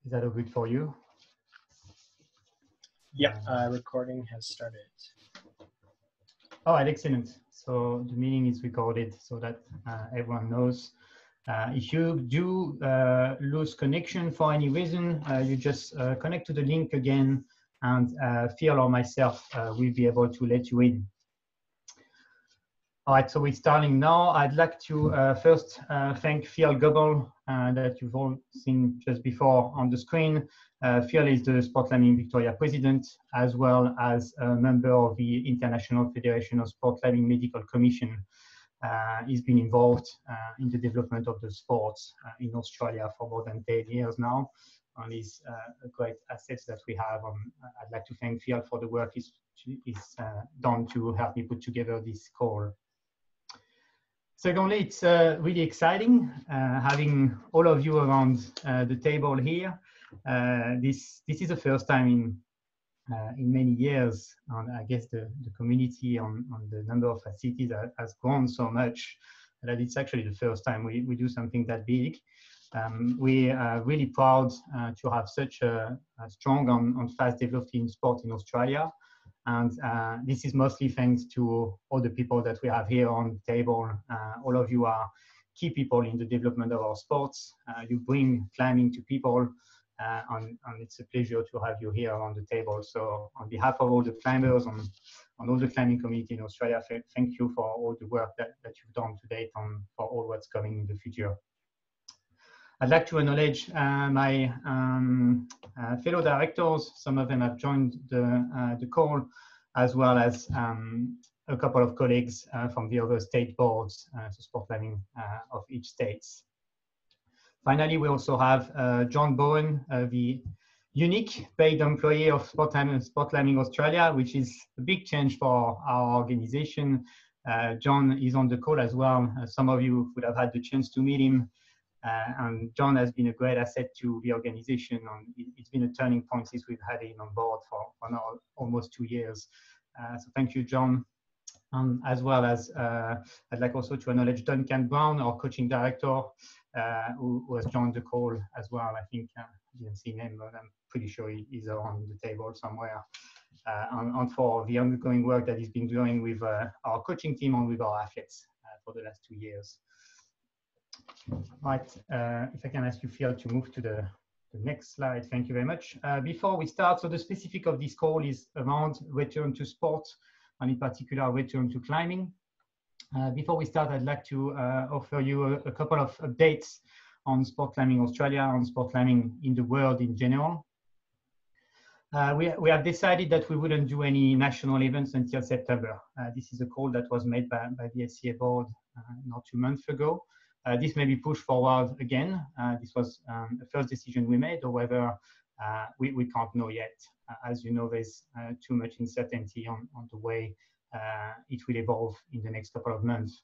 Is that all good for you? Yeah, recording has started. All right, excellent. So the meeting is recorded so that everyone knows. If you do lose connection for any reason, you just connect to the link again, and Phil or myself will be able to let you in. All right, so we're starting now. I'd like to first thank Phil Goebel that you've all seen just before on the screen. Phil is the Sport Climbing Victoria president, as well as a member of the International Federation of Sport Climbing Medical Commission. He's been involved in the development of the sports in Australia for more than 10 years now, and is a great asset that we have. I'd like to thank Phil for the work he's done to help me put together this call. Secondly, it's really exciting having all of you around the table here. This is the first time in many years, and I guess the community on the number of facilities has grown so much that it's actually the first time we do something that big. We are really proud to have such a strong and fast developing sport in Australia. And this is mostly thanks to all the people that we have here on the table. All of you are key people in the development of our sports. You bring climbing to people, and it's a pleasure to have you here on the table. So on behalf of all the climbers and all the climbing community in Australia, thank you for all the work that you've done to date and for all what's coming in the future. I'd like to acknowledge my fellow directors. Some of them have joined the call, as well as a couple of colleagues from the other state boards, so sport climbing of each state. Finally, we also have John Bowen, the unique paid employee of Sport Climbing Australia, which is a big change for our organization. John is on the call as well. Some of you would have had the chance to meet him. And John has been a great asset to the organization. And it's been a turning point since we've had him on board for now almost 2 years. So thank you, John. As well as I'd like also to acknowledge Duncan Brown, our coaching director, who has joined the call as well. I think I didn't see him, but I'm pretty sure he's around the table somewhere. And for the ongoing work that he's been doing with our coaching team and with our athletes for the last 2 years. Right, if I can ask you, Phil, to move to the next slide. Thank you very much. Before we start, so the specific of this call is around return to sport, and in particular, return to climbing. Before we start, I'd like to offer you a couple of updates on Sport Climbing Australia and sport climbing in the world in general. We have decided that we wouldn't do any national events until September. This is a call that was made by the SCA board not 2 months ago. This may be pushed forward again. This was the first decision we made, however, we can't know yet. As you know, there's too much uncertainty on the way it will evolve in the next couple of months.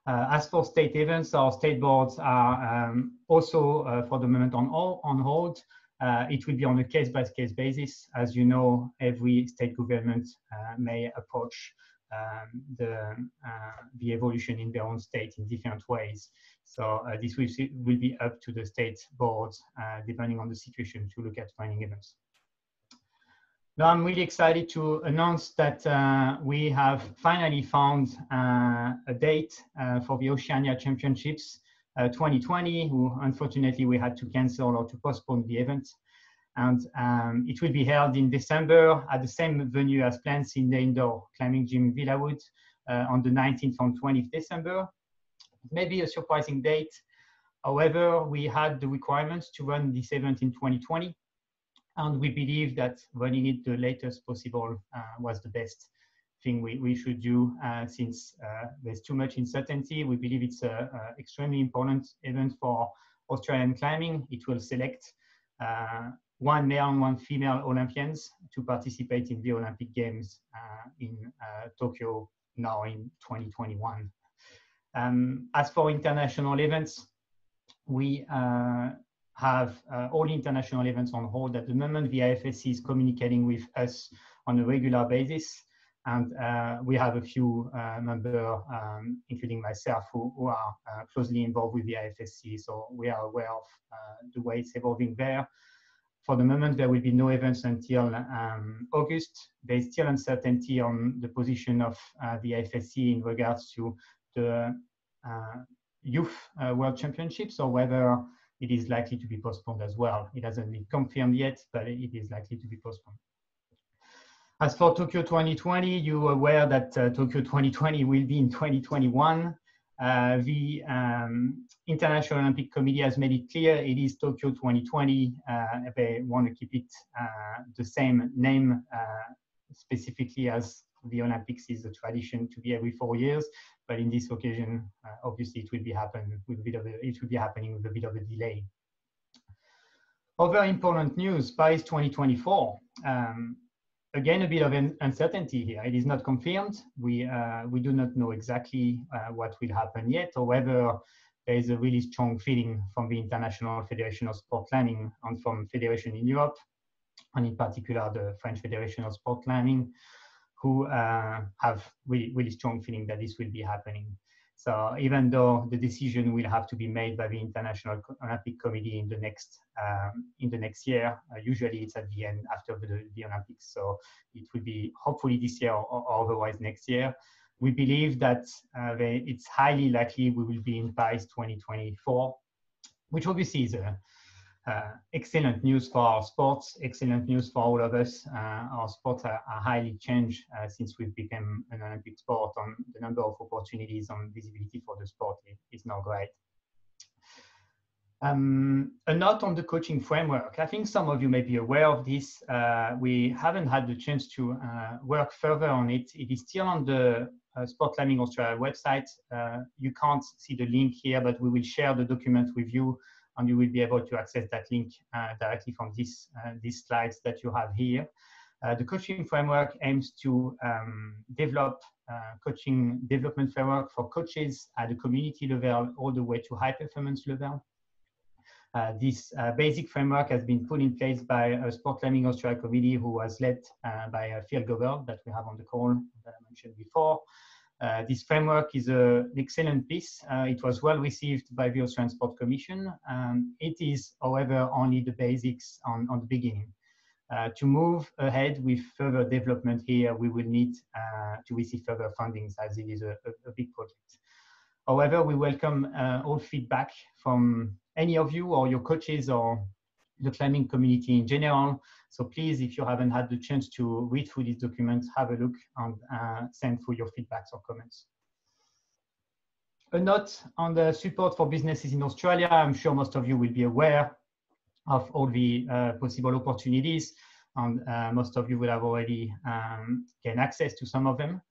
As for state events, our state boards are also for the moment on hold. It will be on a case-by-case basis. As you know, every state government may approach the evolution in their own state in different ways. So this will be up to the state boards, depending on the situation, to look at running events. Now I'm really excited to announce that we have finally found a date for the Oceania Championships 2020. Unfortunately, we had to cancel or to postpone the event. And it will be held in December at the same venue as planned in the indoor climbing gym in Villawood on the 19th and 20th December. It may be a surprising date. However, we had the requirements to run this event in 2020. And we believe that running it the latest possible was the best thing we should do since there's too much uncertainty. We believe it's an extremely important event for Australian climbing. It will select 1 male and 1 female Olympians to participate in the Olympic Games in Tokyo now in 2021. As for international events, we have all international events on hold at the moment. The IFSC is communicating with us on a regular basis. And we have a few members, including myself, who are closely involved with the IFSC. So we are aware of the way it's evolving there. For the moment, there will be no events until August. There's still uncertainty on the position of the IFSC in regards to the Youth World Championships, or whether it is likely to be postponed as well. It hasn't been confirmed yet, but it is likely to be postponed. As for Tokyo 2020, you are aware that Tokyo 2020 will be in 2021. The International Olympic Committee has made it clear it is Tokyo 2020. They want to keep it the same name, specifically as the Olympics is a tradition to be every 4 years. But in this occasion, obviously, it will be happening with a bit of a delay. Other important news: Paris 2024. Again, a bit of uncertainty here. It is not confirmed. We do not know exactly what will happen yet, or whether there is a really strong feeling from the International Federation of Sport Climbing and from federation in Europe, and in particular the French Federation of Sport Climbing, who have really strong feeling that this will be happening. So even though the decision will have to be made by the International Olympic Committee in the next year, usually it's at the end after the Olympics. So it will be hopefully this year or otherwise next year. We believe that it's highly likely we will be in Paris 2024, which obviously is excellent news for our sports, excellent news for all of us. Our sports are highly changed since we've become an Olympic sport, and the number of opportunities and visibility for the sport is now great. A note on the coaching framework. I think some of you may be aware of this. We haven't had the chance to work further on it. It is still on the Sport Climbing Australia website. You can't see the link here, but we will share the document with you, and you will be able to access that link directly from these slides that you have here. The coaching framework aims to develop coaching development framework for coaches at the community level all the way to high performance level. This basic framework has been put in place by a Sport Climbing Australia committee who was led by Phil Govell that we have on the call that I mentioned before. This framework is an excellent piece. It was well received by the Australian Sport Commission. It is, however, only the basics on the beginning. To move ahead with further development here, we will need to receive further fundings, as it is a big project. However, we welcome all feedback from any of you or your coaches or the climbing community in general. So please, if you haven't had the chance to read through these documents, have a look and send through your feedbacks or comments. A note on the support for businesses in Australia. I'm sure most of you will be aware of all the possible opportunities, and most of you will have already gained access to some of them.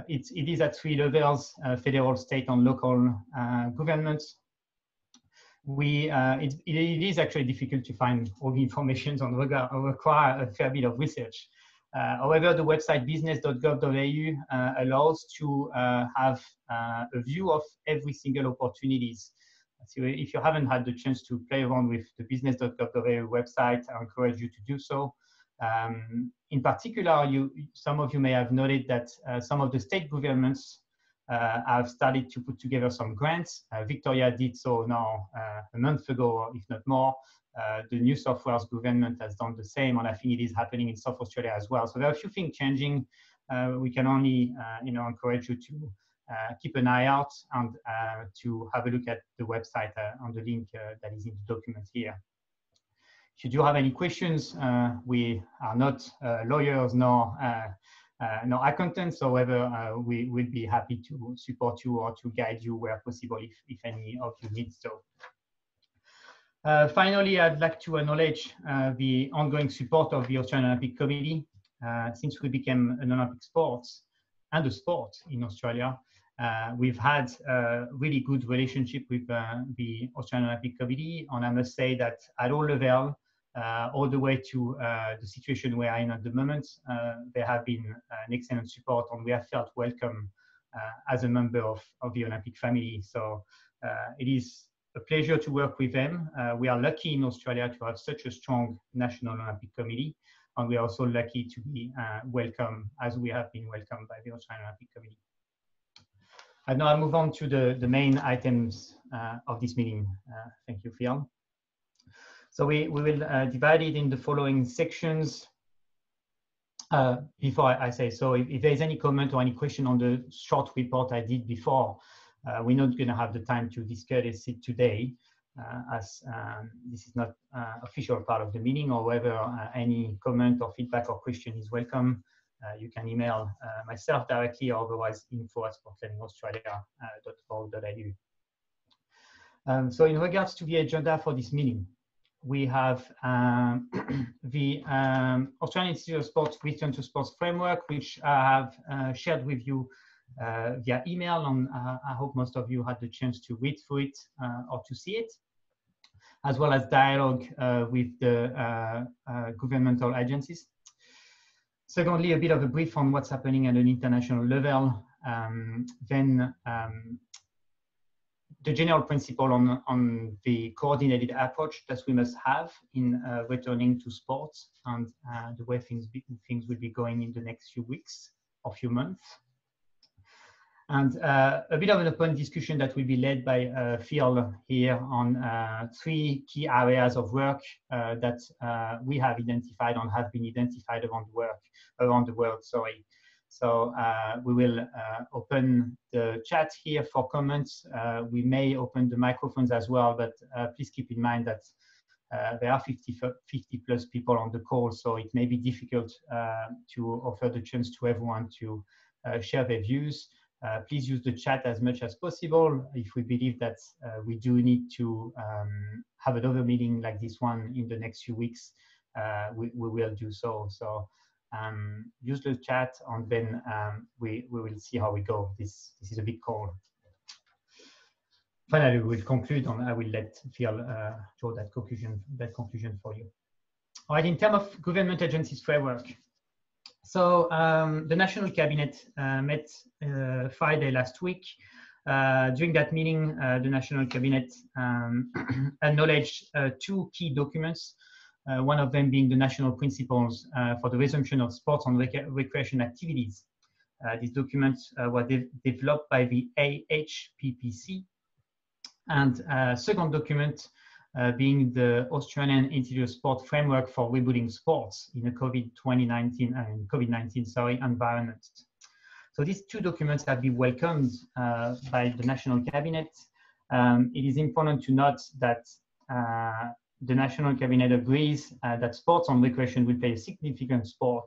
It is at 3 levels, federal, state, and local governments. It is actually difficult to find all the information on require a fair bit of research. However, the website business.gov.au allows to have a view of every single opportunities. So if you haven't had the chance to play around with the business.gov.au website, I encourage you to do so. In particular, some of you may have noted that some of the state governments have started to put together some grants. Victoria did so now a month ago, if not more. The New South Wales government has done the same, and I think it is happening in South Australia as well. So there are a few things changing. We can only encourage you to keep an eye out and to have a look at the website on the link that is in the document here. If you do have any questions, we are not lawyers nor accountants. However, we will be happy to support you or to guide you where possible if any of you need so. Finally, I'd like to acknowledge the ongoing support of the Australian Olympic Committee. Since we became an Olympic sport and a sport in Australia, we've had a really good relationship with the Australian Olympic Committee, and I must say that at all levels, all the way to the situation we are in at the moment, there have been an excellent support, and we have felt welcome as a member of the Olympic family. So it is a pleasure to work with them. We are lucky in Australia to have such a strong National Olympic Committee, and we are also lucky to be welcome, as we have been welcomed by the Australian Olympic Committee. And now I move on to the main items of this meeting. Thank you, Phil. So we will divide it in the following sections. Before I say so, if there's any comment or any question on the short report I did before, we're not going to have the time to discuss it today, as this is not official part of the meeting. However, any comment or feedback or question is welcome. You can email myself directly, or otherwise info@sportlearningaustralia.org.au. So in regards to the agenda for this meeting, we have the Australian Institute of Sports Return to Sports Framework, which I have shared with you via email, and I hope most of you had the chance to read through it or to see it, as well as dialogue with the governmental agencies. Secondly, a bit of a brief on what's happening at an international level. Then the general principle on the coordinated approach that we must have in returning to sports, and the way things will be going in the next few weeks or few months. And a bit of an open discussion that will be led by Phil here on 3 key areas of work that we have identified and have been identified around the world. Sorry. So we will open the chat here for comments. We may open the microphones as well, but please keep in mind that there are 50 plus people on the call, so it may be difficult to offer the chance to everyone to share their views. Please use the chat as much as possible. If we believe that we do need to have another meeting like this one in the next few weeks, we will do so. So use the chat, and then we will see how we go. This is a big call. Finally, we will conclude, and I will let Phil draw that conclusion for you. All right, in terms of government agencies framework. So the National Cabinet met Friday last week. During that meeting, the National Cabinet acknowledged 2 key documents, one of them being the National Principles for the Resumption of Sports and Recreation Activities. These documents were developed by the AHPPC. And second document being the Australian Institute of Sport Framework for Rebuilding Sports in a COVID-19 environment. So these 2 documents have been welcomed by the National Cabinet. It is important to note that the National Cabinet agrees that sports and recreation will play a significant role,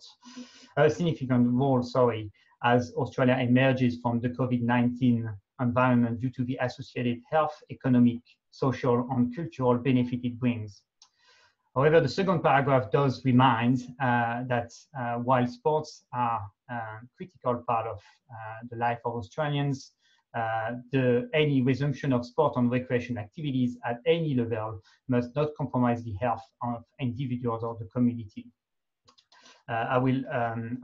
as Australia emerges from the COVID-19 environment due to the associated health, economic, social, and cultural benefit it brings. However, the second paragraph does remind that while sports are a critical part of the life of Australians, any resumption of sport and recreation activities at any level must not compromise the health of individuals or the community. I will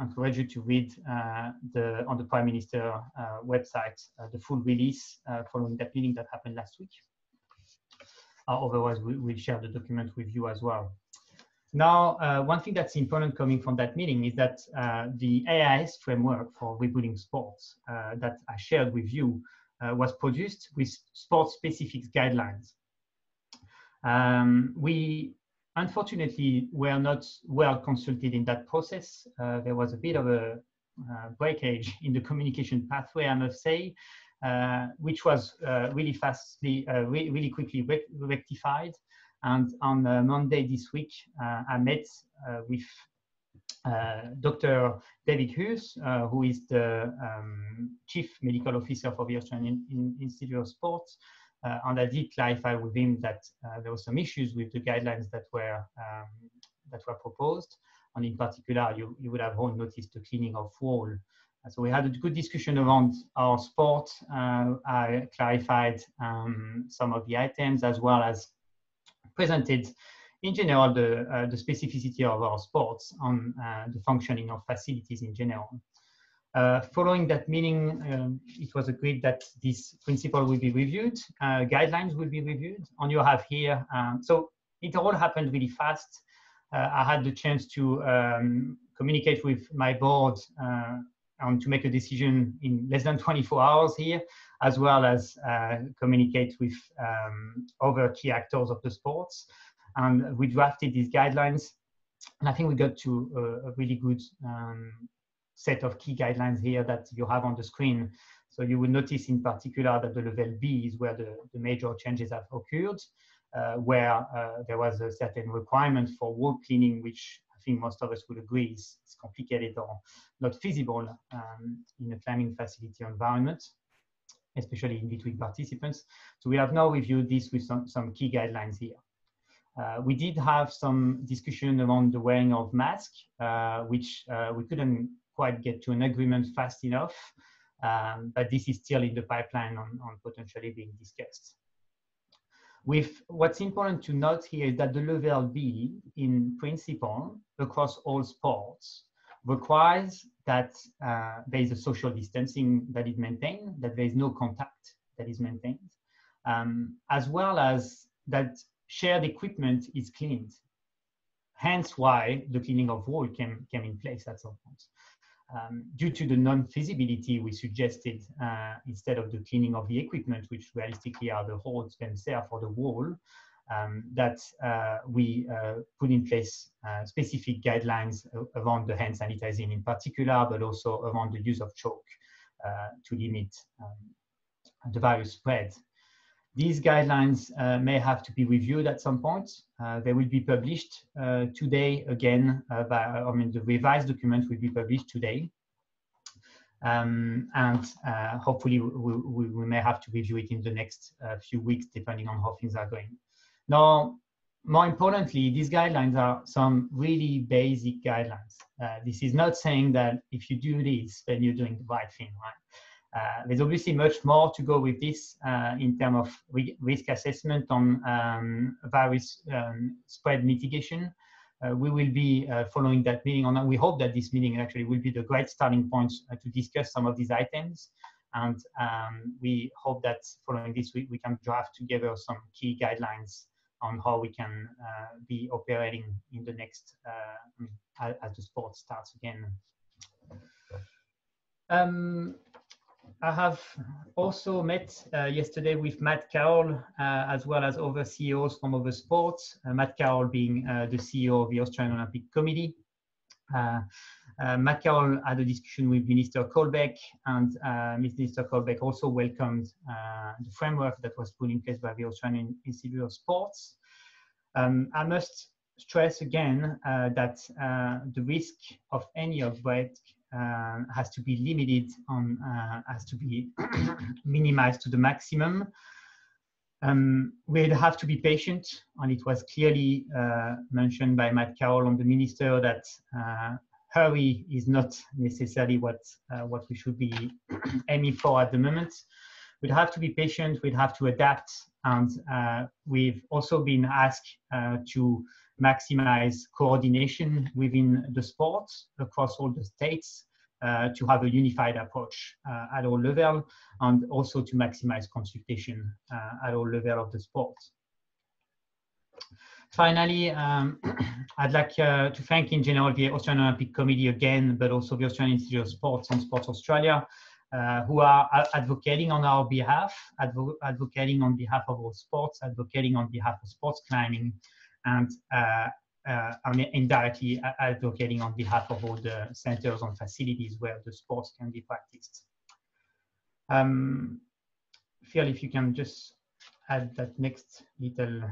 encourage you to read on the Prime Minister website the full release following that meeting that happened last week. Otherwise, we'll share the document with you as well. Now, one thing that's important coming from that meeting is that the AIS framework for rebuilding sports that I shared with you was produced with sport-specific guidelines. We unfortunately were not well consulted in that process. There was a bit of a breakage in the communication pathway, I must say, which was really quickly rectified. And on Monday this week, I met with Dr. David Hughes, who is the Chief Medical Officer for the Australian Institute of Sports. And I did clarify with him that there were some issues with the guidelines that were proposed. And in particular, you would have all noticed the cleaning of wall. So we had a good discussion around our sport. I clarified some of the items, as well as presented in general the specificity of our sports on the functioning of facilities in general. Following that meeting, it was agreed that this principle will be reviewed, guidelines will be reviewed, and you have here, so it all happened really fast. I had the chance to communicate with my board and to make a decision in less than 24 hours here, as well as communicate with other key actors of the sports. And we drafted these guidelines, and I think we got to a really good set of key guidelines here that you have on the screen. So you will notice in particular that the level B is where the major changes have occurred, where there was a certain requirement for wall cleaning, which I think most of us would agree is complicated or not feasible in a climbing facility environment, especially in between participants. So we have now reviewed this with some key guidelines here. We did have some discussion around the wearing of masks, which we couldn't quite get to an agreement fast enough, but this is still in the pipeline on potentially being discussed. With what's important to note here is that the level B, in principle, across all sports, requires that there is a social distancing that is maintained, that there is no contact that is maintained, as well as that shared equipment is cleaned. Hence why the cleaning of wall came in place at some point. Due to the non-feasibility, we suggested instead of the cleaning of the equipment, which realistically are the holes themselves for the wall, that we put in place specific guidelines around the hand sanitizing in particular, but also around the use of chalk to limit the virus spread. These guidelines may have to be reviewed at some point. They will be published today again. The revised document will be published today. And hopefully we may have to review it in the next few weeks, depending on how things are going. Now, more importantly, these guidelines are some really basic guidelines. This is not saying that if you do this, then you're doing the right thing, right? There's obviously much more to go with this in terms of risk assessment on virus spread mitigation. We will be following that meeting on. We hope that this meeting actually will be the great starting point to discuss some of these items. And we hope that following this week, we can draft together some key guidelines on how we can be operating in the next, as the sport starts again. I have also met yesterday with Matt Carroll, as well as other CEOs from other sports, Matt Carroll being the CEO of the Australian Olympic Committee. Matt Carroll had a discussion with Minister Colbeck, and Minister Colbeck also welcomed the framework that was put in place by the Australian Institute of Sports. I must stress again that the risk of any outbreak has to be limited on, has to be minimized to the maximum. We'd have to be patient, and it was clearly mentioned by Matt Carroll on the minister that hurry is not necessarily what we should be aiming for at the moment. We'd have to be patient, we'd have to adapt, and we've also been asked to maximize coordination within the sport across all the states, to have a unified approach at all levels, and also to maximize consultation at all levels of the sport. Finally, I'd like to thank in general the Australian Olympic Committee again, but also the Australian Institute of Sports and Sports Australia, who are advocating on our behalf, advocating on behalf of our sports, advocating on behalf of sports climbing, and indirectly advocating on behalf of all the centers and facilities where the sports can be practiced. Phil, if you can just add that next little,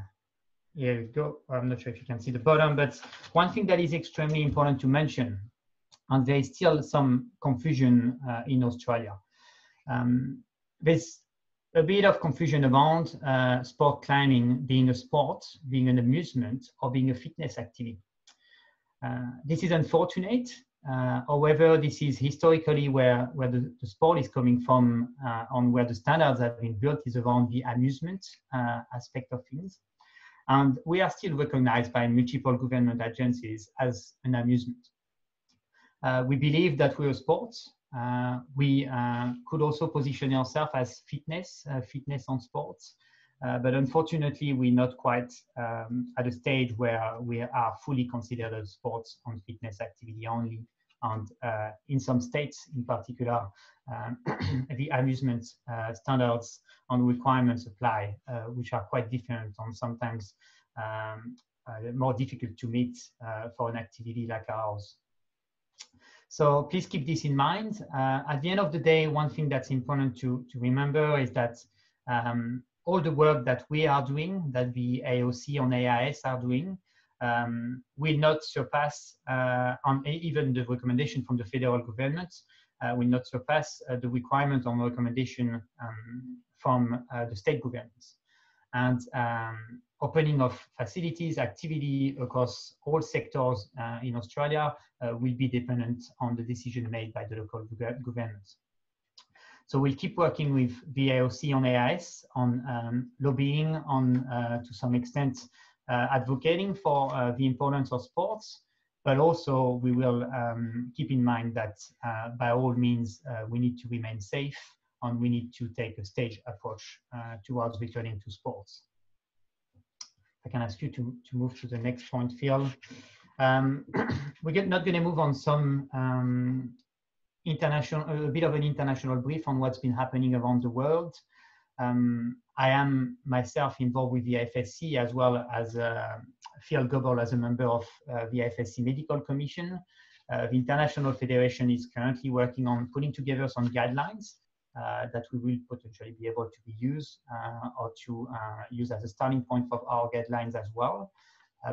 here we go. I'm not sure if you can see the bottom, but one thing that is extremely important to mention, and there is still some confusion in Australia. There's a bit of confusion around sport climbing being a sport, being an amusement, or being a fitness activity. This is unfortunate. However, this is historically where the sport is coming from, on where the standards have been built is around the amusement aspect of things. And we are still recognized by multiple government agencies as an amusement. We believe that we're a sport. We could also position ourselves as fitness on sports. But unfortunately, we're not quite at a stage where we are fully considered as sports and fitness activity only. And in some states in particular, the amusement standards and requirements apply, which are quite different and sometimes more difficult to meet for an activity like ours. So please keep this in mind. At the end of the day, one thing that's important to remember is that all the work that we are doing, that the AOC and AIS are doing, will not surpass, even the recommendation from the federal government will not surpass the requirement on recommendation from the state governments. And opening of facilities, activity across all sectors in Australia will be dependent on the decision made by the local governments. So we'll keep working with the AOC and AIS on lobbying, on to some extent advocating for the importance of sports, but also we will keep in mind that by all means we need to remain safe and we need to take a staged approach towards returning to sports. I can ask you to move to the next point, Phil. We're not going to move on some a bit of an international brief on what's been happening around the world. I am myself involved with the FSC as well as Phil Goebel as a member of the FSC Medical Commission. The International Federation is currently working on putting together some guidelines that we will potentially be able to be used or to use as a starting point for our guidelines as well.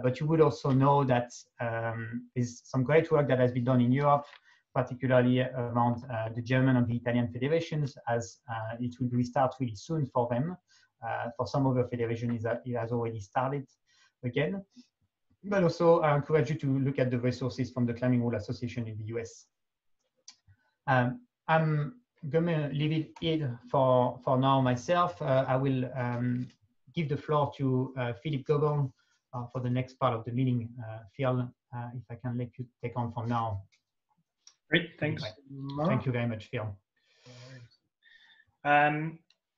But you would also know that there's some great work that has been done in Europe, particularly around the German and the Italian federations, as it will restart really soon for them. For some other federations, it has already started again. But also, I encourage you to look at the resources from the Climbing Wall Association in the US. I'm going to leave it here for now myself. I will give the floor to Philippe Goebel for the next part of the meeting. Phil, if I can let you take on from now. Great, thanks. Thank you very much, Phil.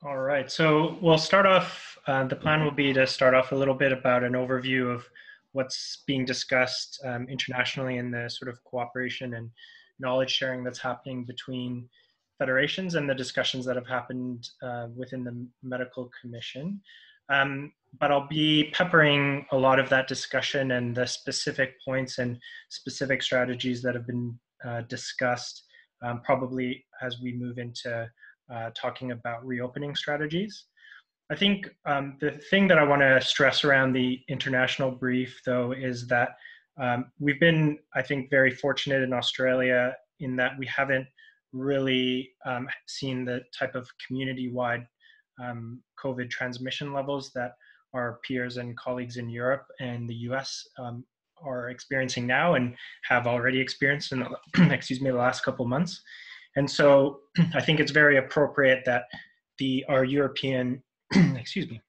All right, so we'll start off, the plan will be to start off a little bit about an overview of what's being discussed internationally in the sort of cooperation and knowledge sharing that's happening between federations and the discussions that have happened within the Medical Commission. But I'll be peppering a lot of that discussion and the specific points and specific strategies that have been discussed probably as we move into talking about reopening strategies. I think the thing that I want to stress around the international brief, though, is that we've been, I think, very fortunate in Australia in that we haven't really seen the type of community-wide COVID transmission levels that our peers and colleagues in Europe and the US are experiencing now and have already experienced in the, excuse me, the last couple of months. And so I think it's very appropriate that our European, excuse me,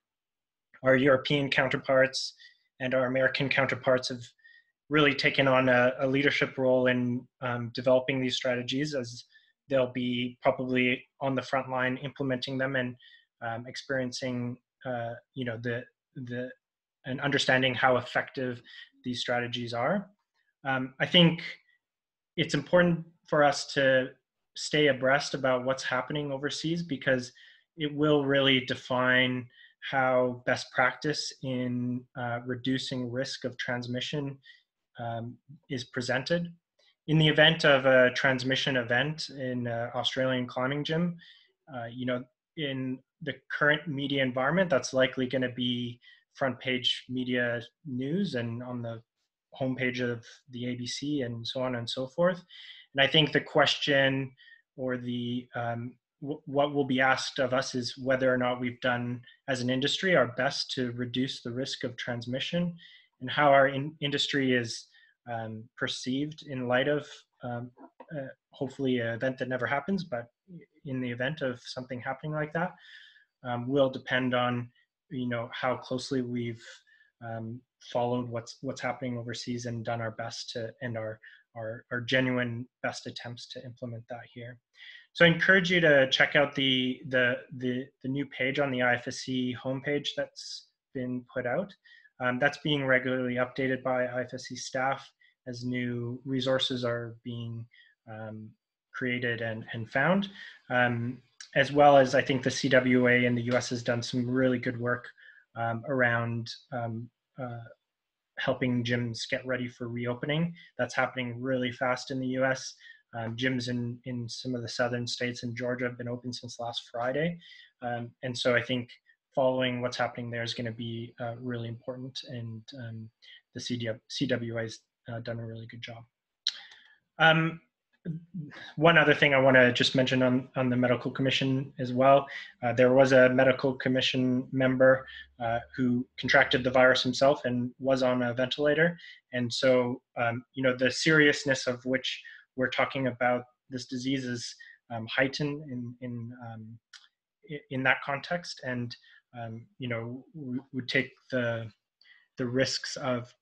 our European counterparts and our American counterparts have really taken on a leadership role in developing these strategies, as they'll be probably on the front line implementing them and experiencing, you know, and understanding how effective these strategies are. I think it's important for us to stay abreast about what's happening overseas, because it will really define how best practice in reducing risk of transmission is presented. In the event of a transmission event in Australian climbing gym, you know, in the current media environment, that's likely going to be front page media news and on the homepage of the ABC and so on and so forth. And I think the question or the what will be asked of us is whether or not we've done as an industry our best to reduce the risk of transmission, and how our industry is perceived in light of hopefully an event that never happens, but in the event of something happening like that, will depend on, you know, how closely we've followed what's happening overseas and done our best to end our our genuine best attempts to implement that here. So I encourage you to check out the new page on the IFSC homepage that's been put out. That's being regularly updated by IFSC staff as new resources are being created and found. As well as I think the CWA in the US has done some really good work around helping gyms get ready for reopening. That's happening really fast in the US. Gyms in some of the southern states in Georgia have been open since last Friday. And so I think following what's happening there is going to be really important, and the CWA has done a really good job. One other thing I want to just mention on the medical commission as well. There was a medical commission member who contracted the virus himself and was on a ventilator. And so, the seriousness of which we're talking about this disease is heightened in that context. And, we would take the risks of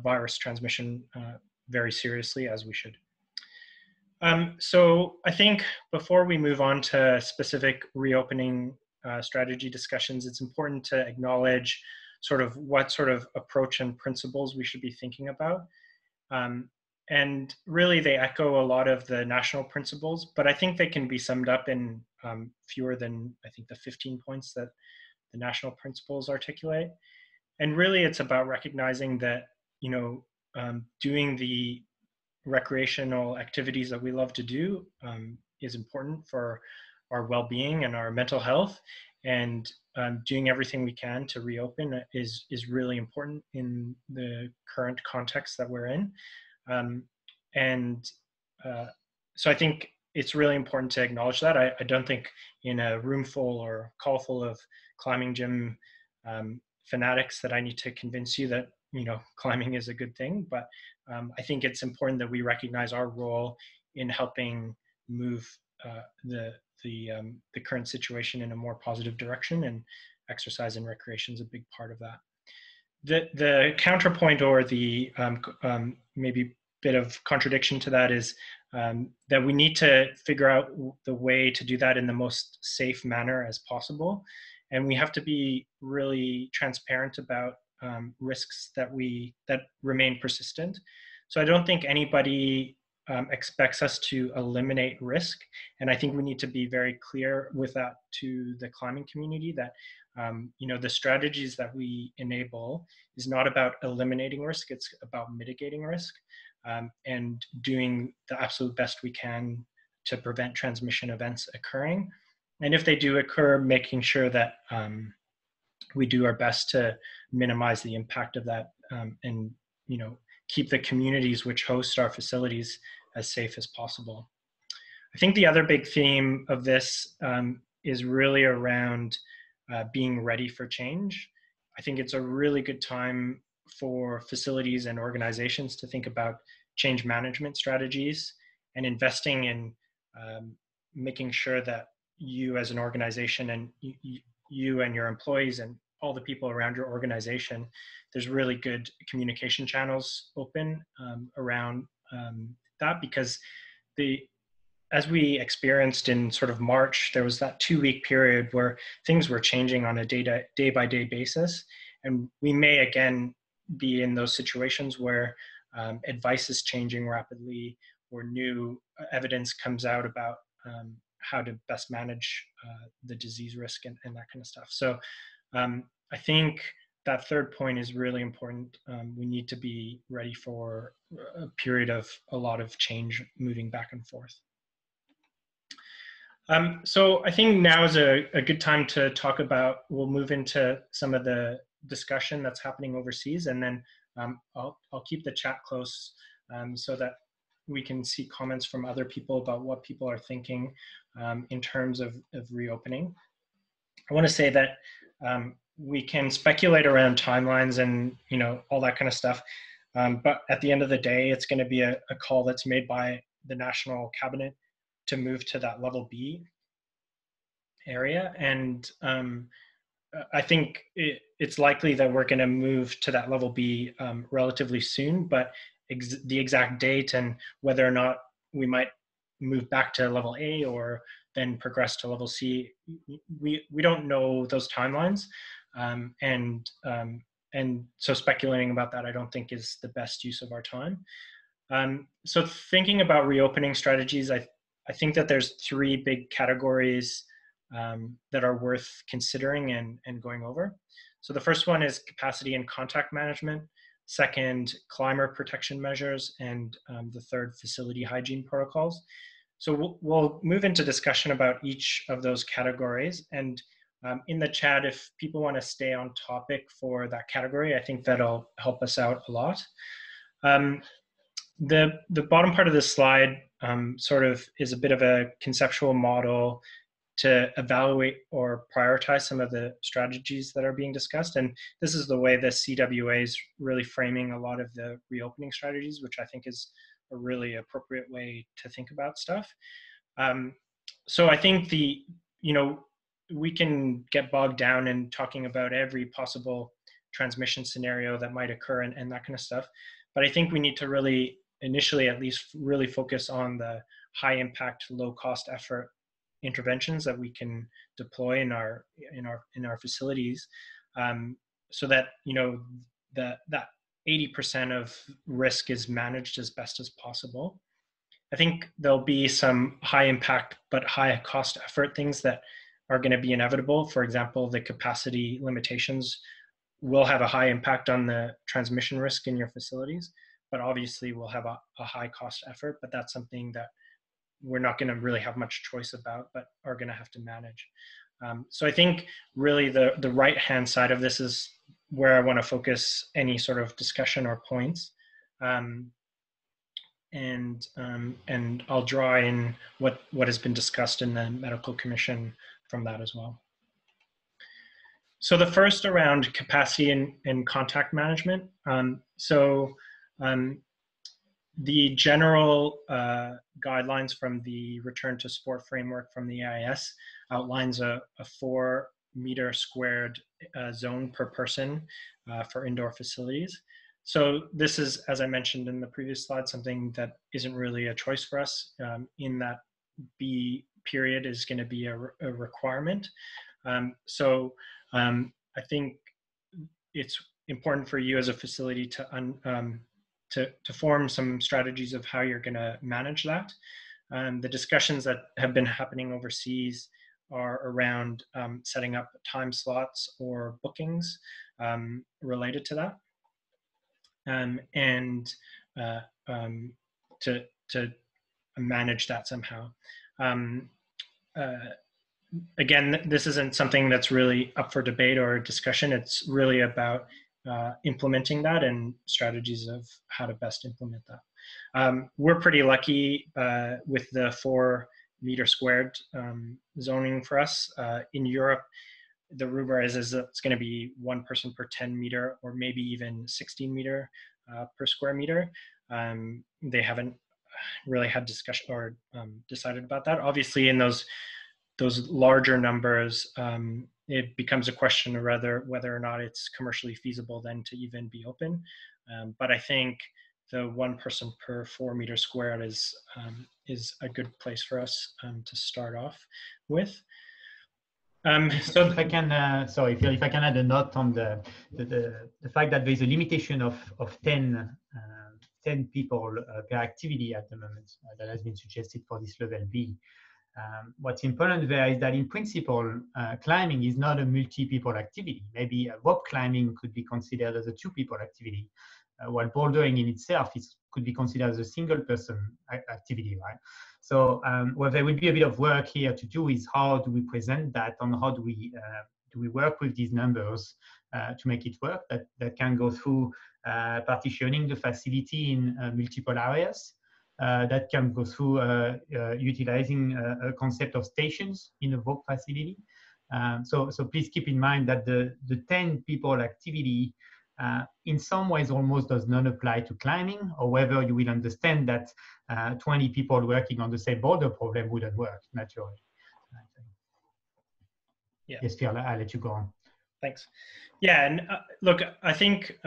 virus transmission very seriously, as we should. So I think before we move on to specific reopening strategy discussions, it's important to acknowledge sort of what sort of approach and principles we should be thinking about. And really they echo a lot of the national principles, but I think they can be summed up in fewer than, I think, the 15 points that the national principles articulate. And really it's about recognizing that, doing the recreational activities that we love to do is important for our well-being and our mental health, and doing everything we can to reopen is really important in the current context that we're in. So I think it's really important to acknowledge that. I don't think in a room full or call full of climbing gym fanatics that I need to convince you that climbing is a good thing, but I think it's important that we recognize our role in helping move the current situation in a more positive direction, and exercise and recreation is a big part of that. The counterpoint, or the maybe bit of contradiction to that, is that we need to figure out the way to do that in the most safe manner as possible, and we have to be really transparent about risks that remain persistent. So I don't think anybody expects us to eliminate risk, and I think we need to be very clear with that to the climbing community, that the strategies that we enable is not about eliminating risk, it's about mitigating risk, and doing the absolute best we can to prevent transmission events occurring. And if they do occur, making sure that we do our best to minimize the impact of that, and keep the communities which host our facilities as safe as possible. I think the other big theme of this is really around being ready for change. I think it's a really good time for facilities and organizations to think about change management strategies, and investing in making sure that you as an organization, and you and your employees and all the people around your organization, there's really good communication channels open around that, because as we experienced in sort of March, there was that 2-week period where things were changing on a day by day basis, and we may again be in those situations where advice is changing rapidly, or new evidence comes out about how to best manage the disease risk and that kind of stuff. So I think that third point is really important. We need to be ready for a period of a lot of change moving back and forth. So I think now is a good time to talk about, we'll move into some of the discussion that's happening overseas, and then I'll keep the chat close so that we can see comments from other people about what people are thinking in terms of reopening. I want to say that we can speculate around timelines and all that kind of stuff, but at the end of the day, it's going to be a call that's made by the national cabinet to move to that level B area, and I think it's likely that we're going to move to that level B relatively soon. But the exact date and whether or not we might move back to level A or then progress to level C. We don't know those timelines, and so speculating about that I don't think is the best use of our time. So thinking about reopening strategies, I think that there's three big categories that are worth considering and going over. So the first one is capacity and contact management. Second, climate protection measures, and the third, facility hygiene protocols. So we'll move into discussion about each of those categories. And in the chat, if people want to stay on topic for that category, I think that'll help us out a lot. The bottom part of this slide sort of is a bit of a conceptual model to evaluate or prioritize some of the strategies that are being discussed. And this is the way the CWA is really framing a lot of the reopening strategies, which I think is a really appropriate way to think about stuff. So I think we can get bogged down in talking about every possible transmission scenario that might occur and that kind of stuff. But I think we need to really, initially at least, really focus on the high impact, low cost effort interventions that we can deploy in our facilities, so that that 80% of risk is managed as best as possible. I think there'll be some high impact but high cost effort things that are going to be inevitable. For example, the capacity limitations will have a high impact on the transmission risk in your facilities, but obviously will have a high cost effort. But that's something that we're not going to really have much choice about, but are going to have to manage. So I think really the right-hand side of this is where I want to focus any sort of discussion or points. And I'll draw in what has been discussed in the medical commission from that as well. So the first around capacity and contact management. The general guidelines from the Return to Sport framework from the EIS outlines a 4 meter squared zone per person for indoor facilities. So this is, as I mentioned in the previous slide, something that isn't really a choice for us, in that B period is going to be a requirement. I think it's important for you as a facility to form some strategies of how you're going to manage that. The discussions that have been happening overseas are around setting up time slots or bookings related to that, and to manage that somehow. Again, this isn't something that's really up for debate or discussion. It's really about implementing that and strategies of how to best implement that. We're pretty lucky with the 4 meter squared zoning for us. In Europe, the rumor is it's going to be 1 person per 10 meter, or maybe even 16 meter per square meter. They haven't really had discussion or decided about that. Obviously, in those larger numbers, it becomes a question of whether or not it's commercially feasible then to even be open. But I think the 1 person per 4 meter squared is a good place for us to start off with. So if I can, sorry, if I can add a note on the fact that there is a limitation of 10 people per activity at the moment that has been suggested for this level B. What's important there is that in principle, climbing is not a multi-people activity. Maybe rope climbing could be considered as a 2-people activity, while bouldering in itself could be considered as a single-person activity, right? So what there will be a bit of work here to do is how do we present that, and how do we work with these numbers to make it work, that can go through partitioning the facility in multiple areas. That can go through utilizing a concept of stations in a rope facility. So please keep in mind that the 10 people activity in some ways almost does not apply to climbing. However, you will understand that 20 people working on the same boulder problem wouldn't work naturally. Yeah. Yes, Phil, I'll let you go on. Thanks. Yeah, and look, I think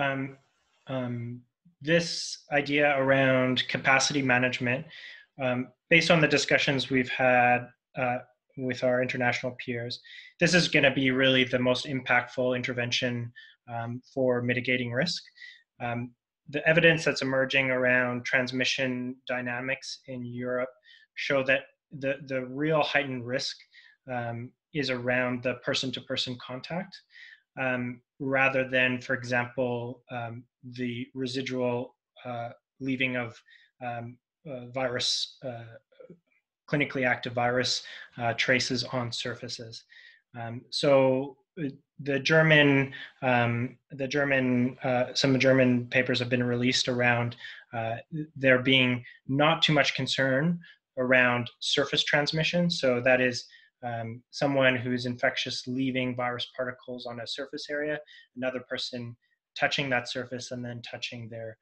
this idea around capacity management, based on the discussions we've had with our international peers, this is going to be really the most impactful intervention for mitigating risk. The evidence that's emerging around transmission dynamics in Europe show that the real heightened risk is around the person-to-person contact, rather than, for example, the residual leaving of clinically active virus traces on surfaces. So some German papers have been released around there being not too much concern around surface transmission. So that is someone who's infectious leaving virus particles on a surface area, another person touching that surface and then touching their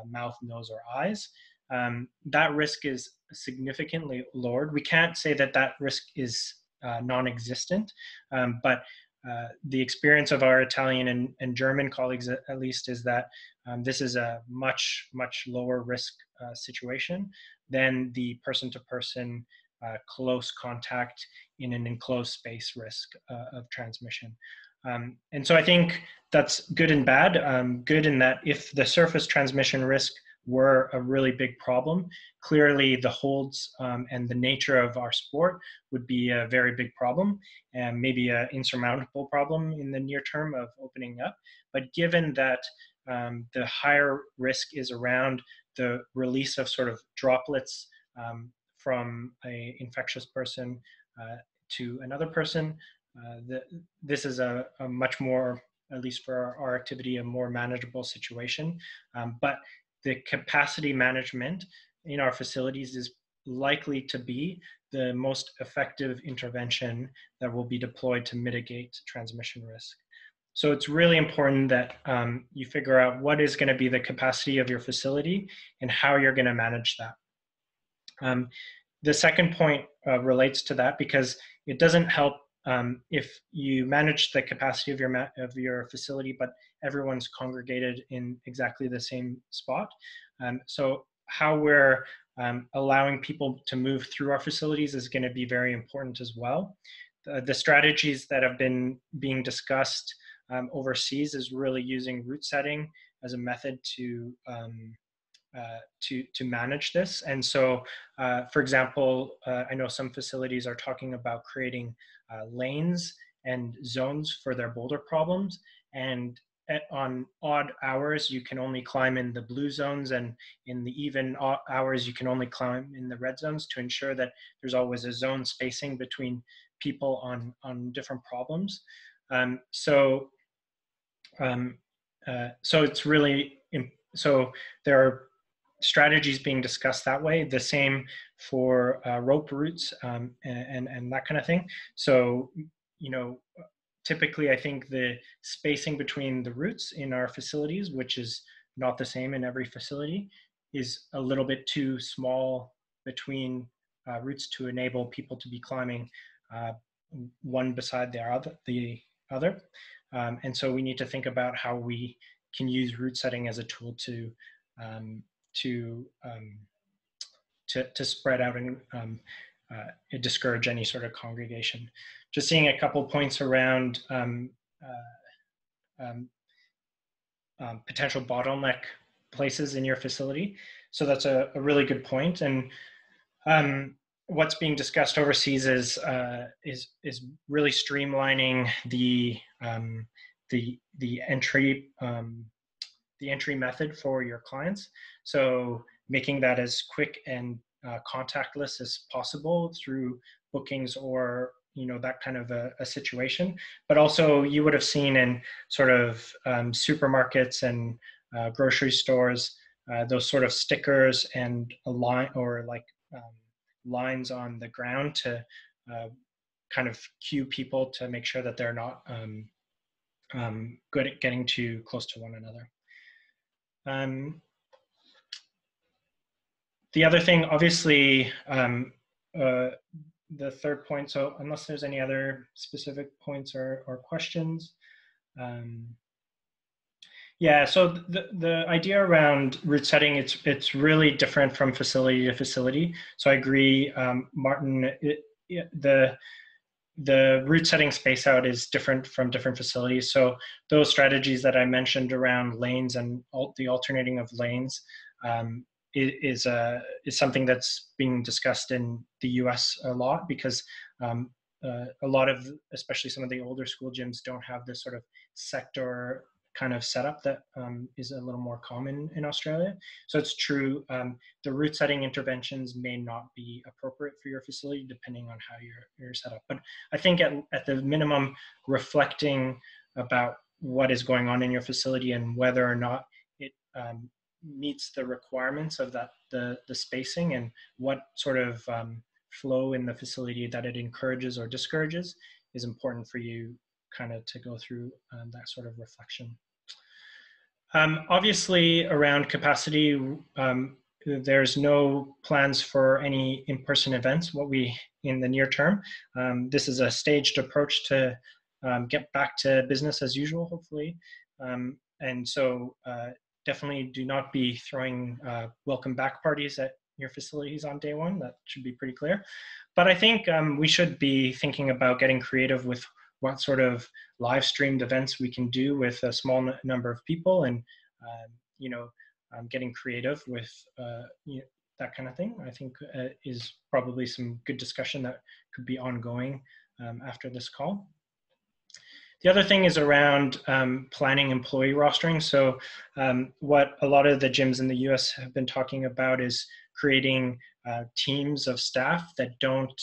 mouth, nose, or eyes. That risk is significantly lowered. We can't say that that risk is non-existent, but the experience of our Italian and German colleagues, at least, is that this is a much, much lower risk situation than the person-to-person close contact in an enclosed space risk of transmission. And so I think that's good and bad. Good in that if the surface transmission risk were a really big problem, clearly the holds and the nature of our sport would be a very big problem, and maybe an insurmountable problem in the near term of opening up. But given that the higher risk is around the release of sort of droplets from an infectious person to another person, this is a much more, at least for our activity, a more manageable situation. But the capacity management in our facilities is likely to be the most effective intervention that will be deployed to mitigate transmission risk. So it's really important that you figure out what is going to be the capacity of your facility and how you're going to manage that. The second point relates to that, because it doesn't help if you manage the capacity of your facility, but everyone's congregated in exactly the same spot. So how we're allowing people to move through our facilities is going to be very important as well. The strategies that have been being discussed overseas is really using route setting as a method to manage this. And so, for example, I know some facilities are talking about creating lanes and zones for their boulder problems. And on odd hours, you can only climb in the blue zones, and in the even hours, you can only climb in the red zones, to ensure that there's always a zone spacing between people on different problems. So it's really, so there are strategies being discussed that way. The same for rope routes and that kind of thing. So, you know, typically I think the spacing between the routes in our facilities, which is not the same in every facility, is a little bit too small between routes to enable people to be climbing one beside the other. And so we need to think about how we can use route setting as a tool to spread out and discourage any sort of congregation. Just seeing a couple points around potential bottleneck places in your facility. So that's a really good point. And what's being discussed overseas is really streamlining the entry method for your clients. So making that as quick and contactless as possible through bookings or, you know, that kind of a situation. But also you would have seen in sort of supermarkets and grocery stores, those sort of stickers and a line, or like lines on the ground to kind of cue people to make sure that they're not good at getting too close to one another. The other thing, obviously, the third point, so unless there's any other specific points or questions, Yeah, so the idea around route setting, it's really different from facility to facility. So I agree, Martin. The route setting space out is different from different facilities. So those strategies that I mentioned around lanes and the alternating of lanes um, is something that's being discussed in the US a lot, because um, a lot of, especially some of the older school gyms, don't have this sort of sector kind of setup that is a little more common in Australia. So it's true, the route setting interventions may not be appropriate for your facility depending on how you're set up. But I think at the minimum, reflecting about what is going on in your facility and whether or not it meets the requirements of the spacing, and what sort of flow in the facility that it encourages or discourages is important for you kind of to go through that sort of reflection. Obviously, around capacity, there's no plans for any in-person events in the near term. This is a staged approach to get back to business as usual, hopefully. And so definitely do not be throwing welcome back parties at your facilities on day one. That should be pretty clear. But I think we should be thinking about getting creative with what sort of live streamed events we can do with a small number of people, and getting creative with that kind of thing. I think is probably some good discussion that could be ongoing after this call. The other thing is around planning employee rostering. So what a lot of the gyms in the US have been talking about is creating teams of staff that don't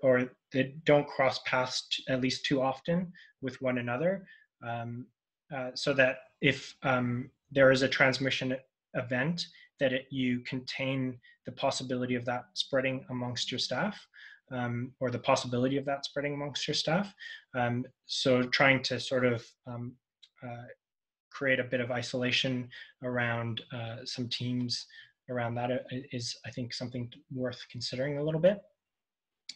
or that don't cross paths at least too often with one another, so that if there is a transmission event, that you contain the possibility of that spreading amongst your staff, or the possibility of that spreading amongst your staff. So trying to sort of create a bit of isolation around some teams around that is, I think, something worth considering a little bit.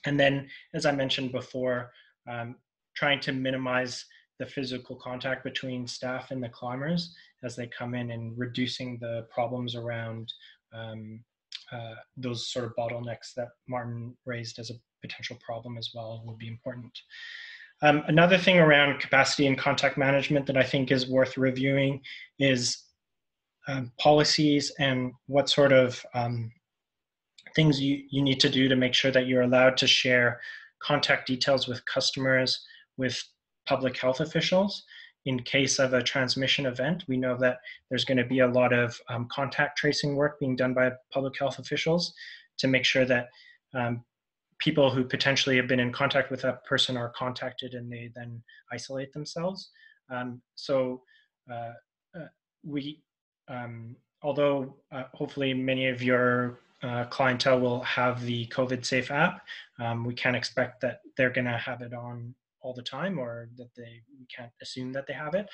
And then, as I mentioned before, trying to minimize the physical contact between staff and the climbers as they come in, and reducing the problems around those sort of bottlenecks that Martin raised as a potential problem as well would be important. Another thing around capacity and contact management that I think is worth reviewing is policies and what sort of things you need to do to make sure that you're allowed to share contact details with customers, with public health officials. In case of a transmission event, we know that there's going to be a lot of contact tracing work being done by public health officials to make sure that people who potentially have been in contact with that person are contacted and they then isolate themselves. Although hopefully many of your clientele will have the COVID Safe app, we can't expect that they're going to have it on all the time, or that we can't assume that they have it.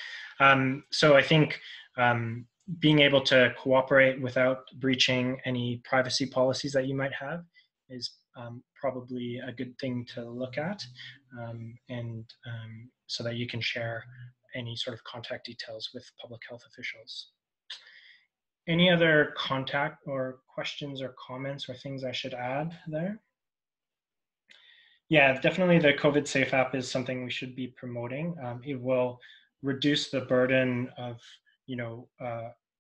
So I think being able to cooperate without breaching any privacy policies that you might have is probably a good thing to look at, and so that you can share any sort of contact details with public health officials. Any other contact or questions or comments or things I should add there? Yeah, definitely the COVID Safe app is something we should be promoting. It will reduce the burden of,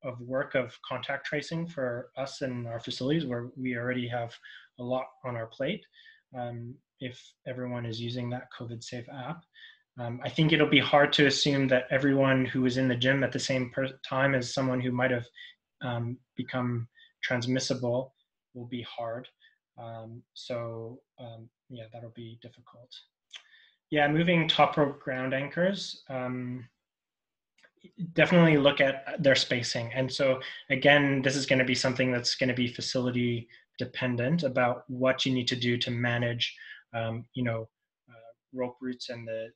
of work of contact tracing for us and our facilities, where we already have a lot on our plate. If everyone is using that COVID Safe app, I think it'll be hard to assume that everyone who was in the gym at the same time as someone who might have become transmissible will be hard. Yeah, that'll be difficult. Yeah, moving top rope ground anchors, definitely look at their spacing. And so again, this is going to be something that's going to be facility dependent about what you need to do to manage, rope routes and the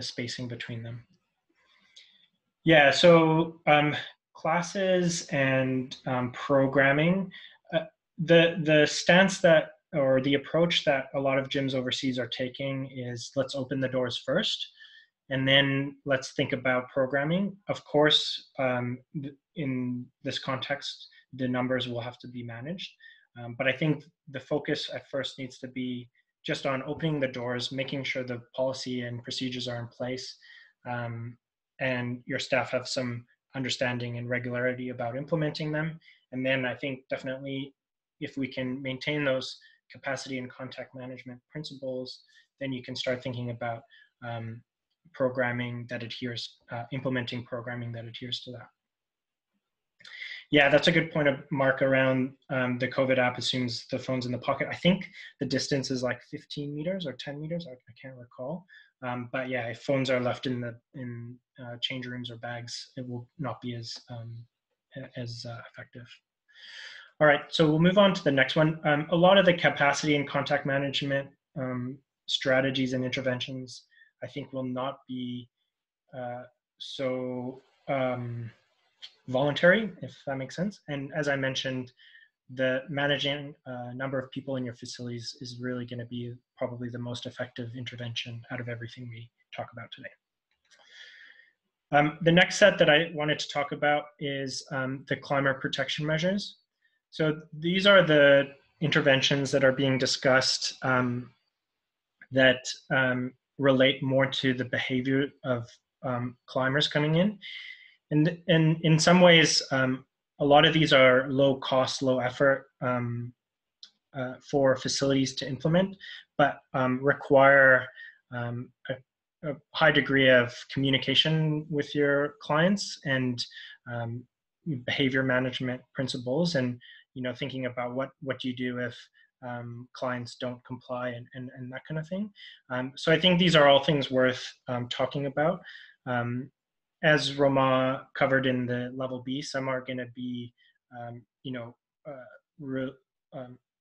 spacing between them. Yeah, so classes and programming, the stance that or the approach that a lot of gyms overseas are taking is, let's open the doors first, and then let's think about programming. Of course, in this context, the numbers will have to be managed. But I think the focus at first needs to be just on opening the doors, making sure the policy and procedures are in place, and your staff have some understanding and regularity about implementing them. And then I think definitely if we can maintain those capacity and contact management principles, then you can start thinking about programming that adheres, implementing programming that adheres to that. Yeah, that's a good point, Mark, around the COVID app assumes the phone's in the pocket. I think the distance is like 15 meters or 10 meters. I can't recall. But yeah, if phones are left in change rooms or bags, it will not be as effective. All right, so we'll move on to the next one. A lot of the capacity and contact management strategies and interventions, I think, will not be so voluntary, if that makes sense. And as I mentioned, the managing number of people in your facilities is really going to be probably the most effective intervention out of everything we talk about today. The next set that I wanted to talk about is the climate protection measures. So these are the interventions that are being discussed that relate more to the behavior of climbers coming in. And in some ways, a lot of these are low cost, low effort for facilities to implement, but require a high degree of communication with your clients and behavior management principles, and thinking about what do you do if clients don't comply and that kind of thing. So I think these are all things worth talking about. As Roma covered in the level B, some are going to be,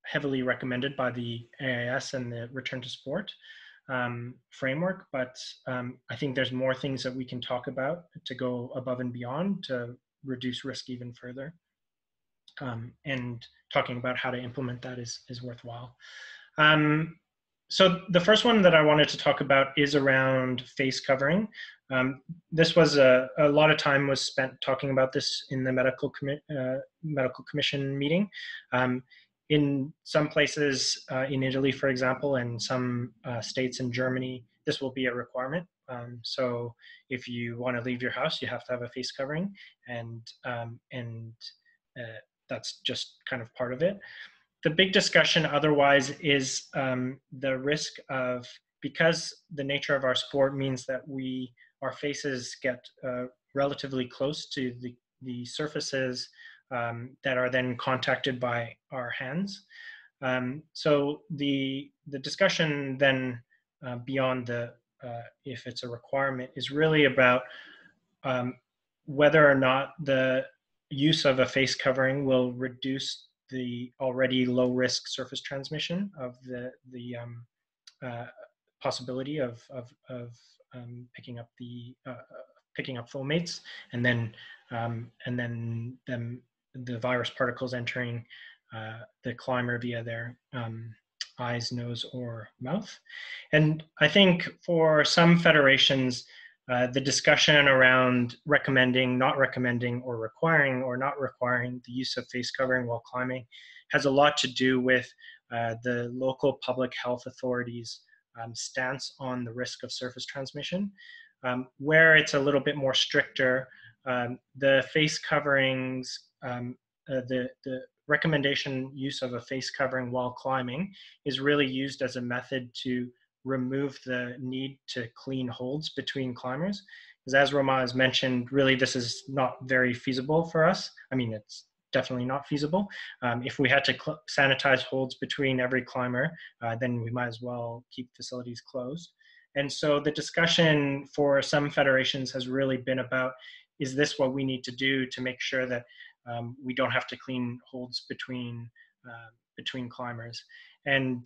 heavily recommended by the AIS and the Return to Sport framework. But I think there's more things that we can talk about to go above and beyond to reduce risk even further. And talking about how to implement that is worthwhile. So the first one that I wanted to talk about is around face covering. This was a lot of time was spent talking about this in the medical commission meeting. In some places in Italy, for example, and some states in Germany, this will be a requirement. So if you want to leave your house, you have to have a face covering, and that's just kind of part of it. The big discussion otherwise is the risk of, because the nature of our sport means that our faces get relatively close to the surfaces that are then contacted by our hands. So the discussion then beyond if it's a requirement is really about whether or not the use of a face covering will reduce the already low risk surface transmission of the possibility of picking up fomates, and then the virus particles entering the climber via their eyes, nose, or mouth. And I think for some federations, the discussion around recommending, not recommending, or requiring or not requiring the use of face covering while climbing has a lot to do with the local public health authorities' stance on the risk of surface transmission. Where it's a little bit more stricter, the face coverings, the recommendation use of a face covering while climbing is really used as a method to remove the need to clean holds between climbers. Because as Roma has mentioned, really this is not very feasible for us. I mean, it's definitely not feasible. If we had to sanitize holds between every climber, then we might as well keep facilities closed. And so the discussion for some federations has really been about, is this what we need to do to make sure that we don't have to clean holds between climbers? And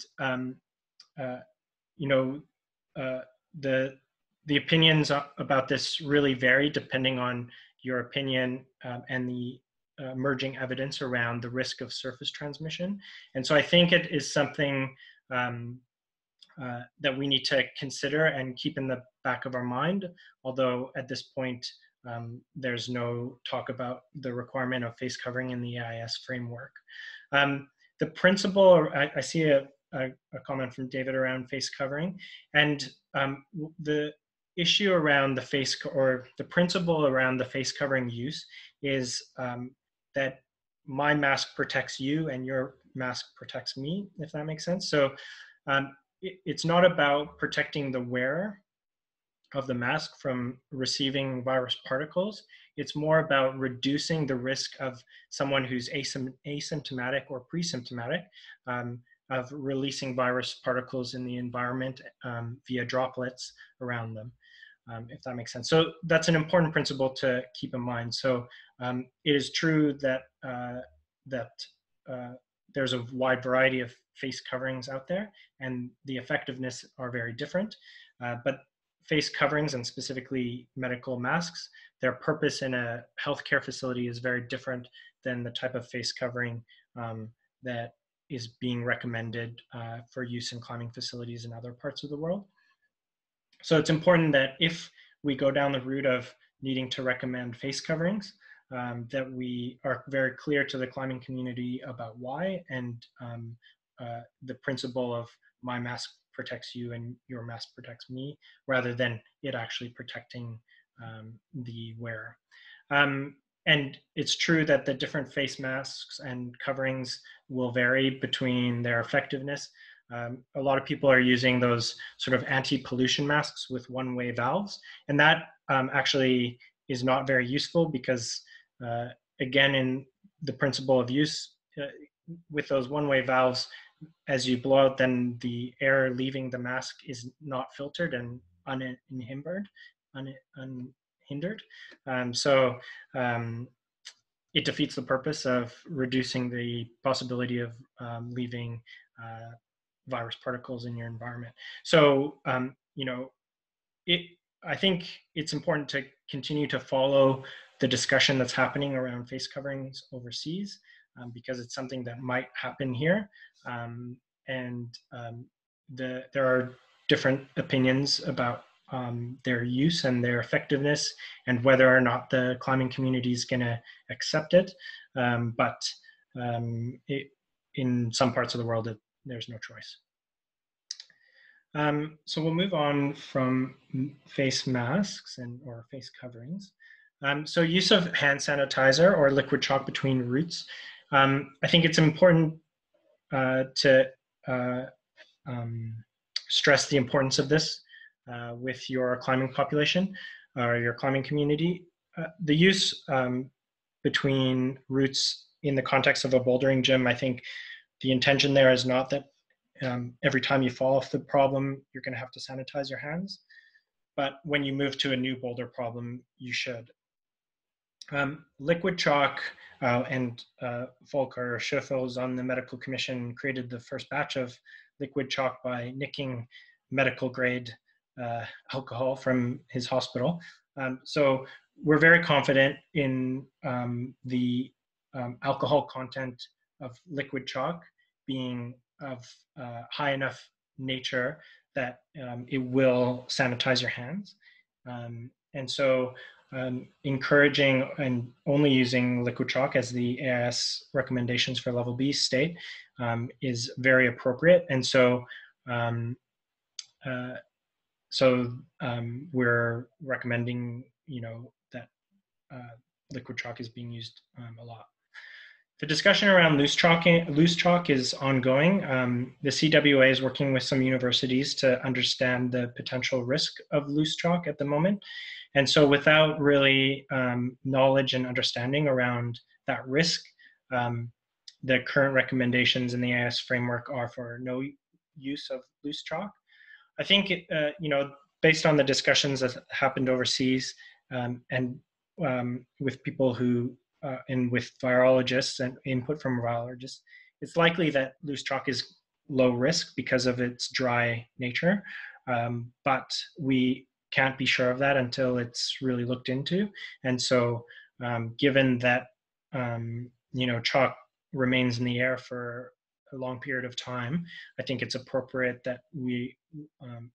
the opinions about this really vary depending on your opinion and the emerging evidence around the risk of surface transmission. And so I think it is something that we need to consider and keep in the back of our mind, although at this point, there's no talk about the requirement of face covering in the AIS framework. The principle, I see a comment from David around face covering, and the issue around the face, or the principle around the face covering use is that my mask protects you and your mask protects me, if that makes sense. So it's not about protecting the wearer of the mask from receiving virus particles. It's more about reducing the risk of someone who's asymptomatic or pre-symptomatic of releasing virus particles in the environment via droplets around them, if that makes sense. So that's an important principle to keep in mind. So it is true that, there's a wide variety of face coverings out there, and the effectiveness are very different. But face coverings, and specifically medical masks, their purpose in a healthcare facility is very different than the type of face covering that is being recommended for use in climbing facilities in other parts of the world. So it's important that if we go down the route of needing to recommend face coverings, that we are very clear to the climbing community about why, and the principle of my mask protects you and your mask protects me, rather than it actually protecting the wearer. And it's true that the different face masks and coverings will vary between their effectiveness. A lot of people are using those sort of anti-pollution masks with one-way valves, and that actually is not very useful because, again, in the principle of use, with those one-way valves, as you blow out, then the air leaving the mask is not filtered and unhindered. So it defeats the purpose of reducing the possibility of leaving virus particles in your environment. So, I think it's important to continue to follow the discussion that's happening around face coverings overseas, because it's something that might happen here. There are different opinions about their use and their effectiveness, and whether or not the climbing community is going to accept it. In some parts of the world, there's no choice. So we'll move on from face masks or face coverings. So use of hand sanitizer or liquid chalk between routes. I think it's important to stress the importance of this with your climbing population or your climbing community. The use between routes in the context of a bouldering gym, I think the intention there is not that every time you fall off the problem, you're going to have to sanitize your hands. But when you move to a new boulder problem, you should. Liquid chalk, and Volker Schöffels on the medical commission created the first batch of liquid chalk by nicking medical grade alcohol from his hospital. So we're very confident in the alcohol content of liquid chalk being of high enough nature that it will sanitize your hands. And so encouraging and only using liquid chalk, as the AIS recommendations for level B state, is very appropriate. And so we're recommending, that liquid chalk is being used a lot. The discussion around loose chalk is ongoing. The CWA is working with some universities to understand the potential risk of loose chalk at the moment. And so without really knowledge and understanding around that risk, the current recommendations in the AIS framework are for no use of loose chalk. I think, based on the discussions that happened overseas and with people who, and with virologists and input from virologists, it's likely that loose chalk is low risk because of its dry nature. But we can't be sure of that until it's really looked into. And so given that chalk remains in the air for a long period of time, I think it's appropriate that we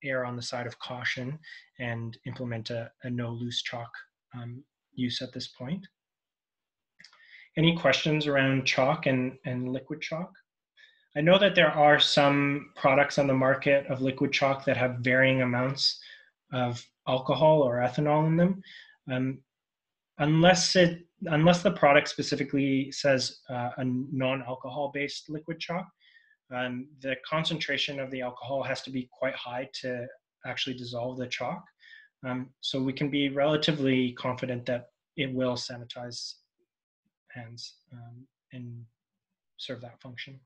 err on the side of caution and implement a no loose chalk use at this point. Any questions around chalk and liquid chalk? I know that there are some products on the market of liquid chalk that have varying amounts of alcohol or ethanol in them. Unless the product specifically says a non-alcohol based liquid chalk, the concentration of the alcohol has to be quite high to actually dissolve the chalk. So we can be relatively confident that it will sanitize hands and serve that function.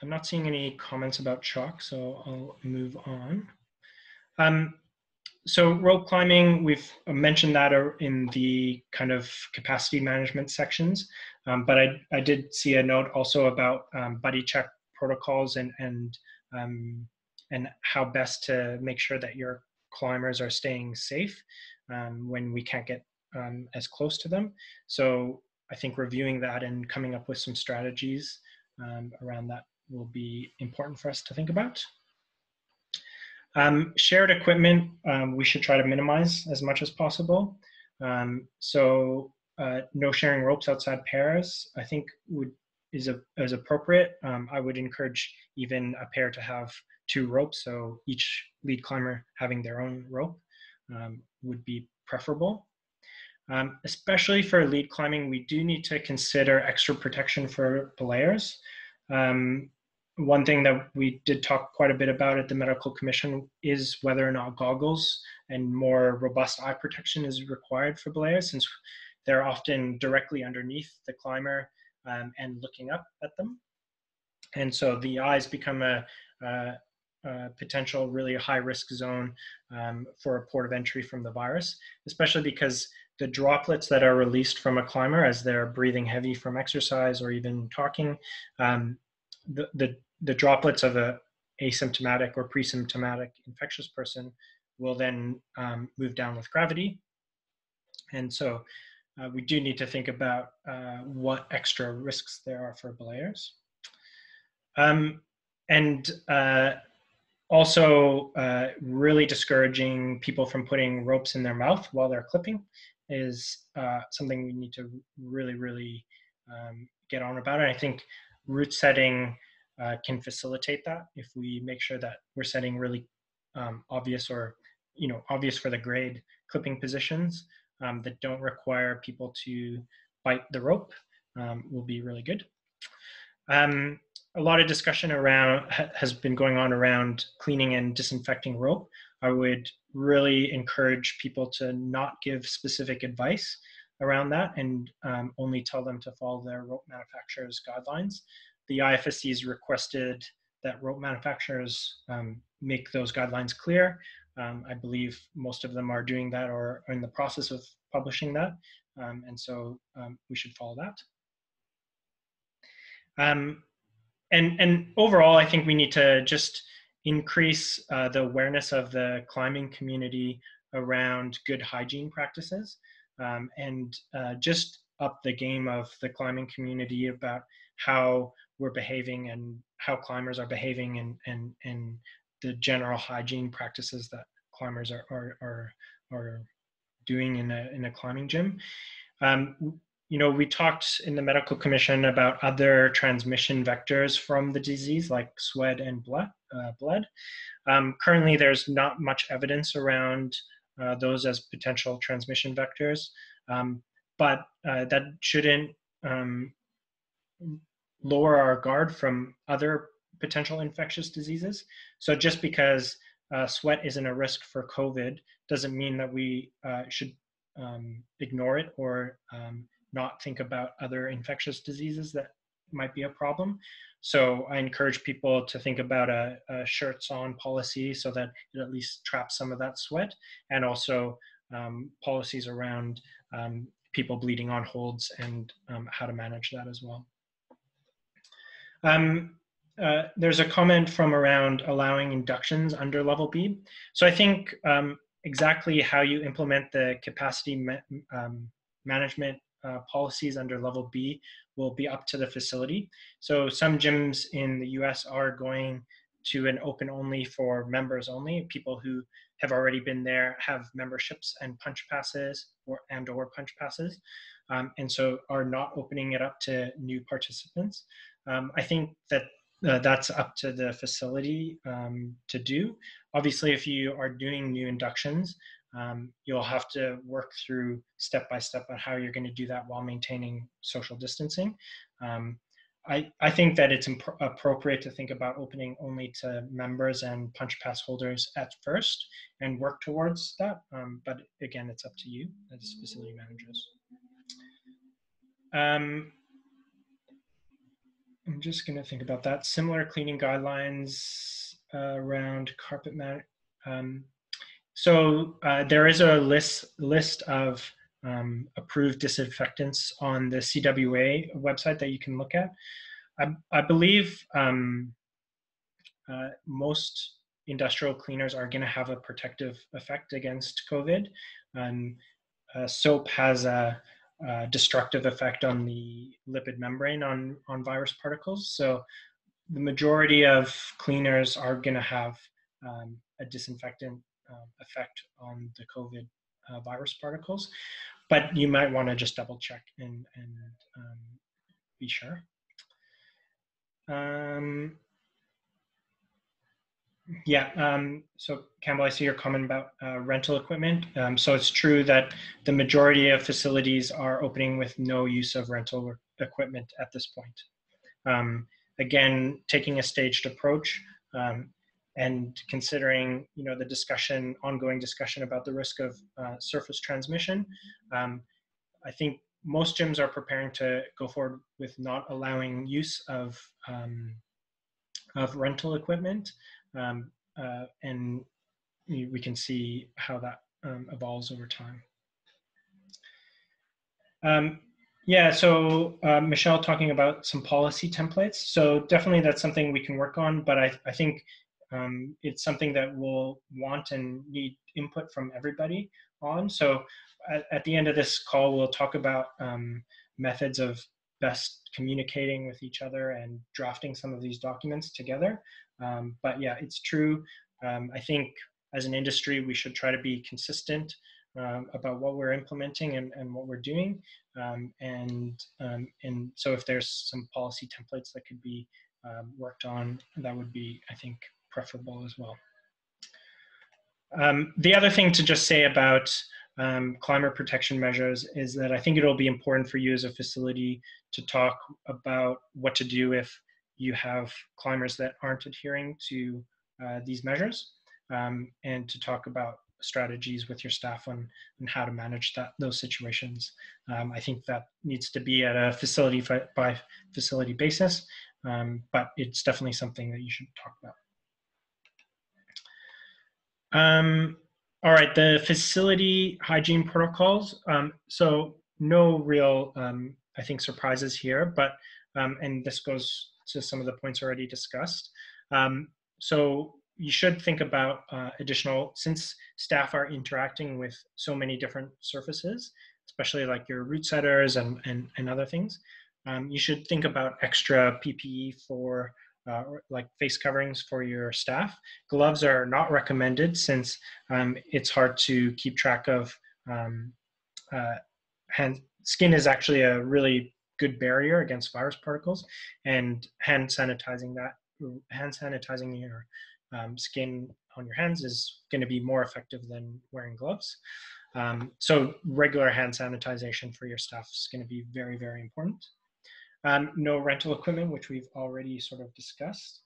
I'm not seeing any comments about chalk, so I'll move on. So rope climbing, we've mentioned that in the kind of capacity management sections, but I did see a note also about buddy check protocols and how best to make sure that your climbers are staying safe when we can't get as close to them. So I think reviewing that and coming up with some strategies around that will be important for us to think about. Shared equipment, we should try to minimize as much as possible. So no sharing ropes outside pairs, I think is appropriate. I would encourage even a pair to have 2 ropes, so each lead climber having their own rope would be preferable. Especially for lead climbing, we do need to consider extra protection for belayers. One thing that we did talk quite a bit about at the Medical Commission is whether or not goggles and more robust eye protection is required for belayers, since they're often directly underneath the climber and looking up at them. And so the eyes become a potential really high risk zone for a port of entry from the virus, especially because the droplets that are released from a climber as they're breathing heavy from exercise or even talking, the droplets of a asymptomatic or pre-symptomatic infectious person will then move down with gravity. And so we do need to think about what extra risks there are for belayers. Also really discouraging people from putting ropes in their mouth while they're clipping is something we need to really get on about. And I think route setting can facilitate that if we make sure that we're setting really obvious or obvious for the grade clipping positions that don't require people to bite the rope will be really good. A lot of discussion has been going on around cleaning and disinfecting rope. I would really encourage people to not give specific advice around that and only tell them to follow their rope manufacturer's guidelines. The IFSC has requested that rope manufacturers make those guidelines clear. I believe most of them are doing that or are in the process of publishing that. And so we should follow that. And overall, I think we need to just increase the awareness of the climbing community around good hygiene practices and just up the game of the climbing community about how we're behaving and how climbers are behaving and the general hygiene practices that climbers are doing in a climbing gym. We talked in the Medical Commission about other transmission vectors from the disease, like sweat and blood. Currently, there's not much evidence around those as potential transmission vectors, but that shouldn't lower our guard from other potential infectious diseases. So just because sweat isn't a risk for COVID doesn't mean that we should ignore it or not think about other infectious diseases that might be a problem. So I encourage people to think about a shirts on policy so that it at least traps some of that sweat, and also policies around people bleeding on holds and how to manage that as well. There's a comment from around allowing inductions under level B. So I think exactly how you implement the capacity management policies under level B will be up to the facility. So some gyms in the US are going to an open only for members only, people who have already been there, have memberships and punch passes or punch passes, and so are not opening it up to new participants. I think that that's up to the facility to do. Obviously, if you are doing new inductions, you'll have to work through step by step on how you're going to do that while maintaining social distancing. I think that it's appropriate to think about opening only to members and punch pass holders at first and work towards that. But again, it's up to you as facility managers. I'm just going to think about that. Similar cleaning guidelines around carpet mat. So there is a list of approved disinfectants on the CWA website that you can look at. I believe most industrial cleaners are going to have a protective effect against COVID. Soap has a destructive effect on the lipid membrane on virus particles. So the majority of cleaners are going to have a disinfectant effect on the COVID virus particles, but you might want to just double check and be sure. So Campbell, I see your comment about rental equipment. So it's true that the majority of facilities are opening with no use of rental equipment at this point. Again, taking a staged approach and considering, the ongoing discussion about the risk of surface transmission. I think most gyms are preparing to go forward with not allowing use of rental equipment. And we can see how that evolves over time. So Michelle talking about some policy templates. So definitely that's something we can work on, but I think it's something that we'll want and need input from everybody on. So at the end of this call, we'll talk about methods of best communicating with each other and drafting some of these documents together. But yeah, it's true. I think as an industry, we should try to be consistent about what we're implementing and what we're doing. And so if there's some policy templates that could be worked on, that would be, I think, preferable as well. The other thing to just say about climate protection measures is that I think it'll be important for you as a facility to talk about what to do if you have climbers that aren't adhering to these measures, and to talk about strategies with your staff on how to manage those situations. I think that needs to be at a facility by facility basis, but it's definitely something that you should talk about. All right, the facility hygiene protocols. So no real, I think, surprises here, but, and this goes to some of the points already discussed. So you should think about additional, since staff are interacting with so many different surfaces, especially like your root setters and other things, you should think about extra PPE for like face coverings for your staff. Gloves are not recommended since it's hard to keep track of skin is actually a really good barrier against virus particles, and hand sanitizing your skin on your hands is going to be more effective than wearing gloves. So regular hand sanitization for your staff is going to be very, very important. No rental equipment, which we've already sort of discussed.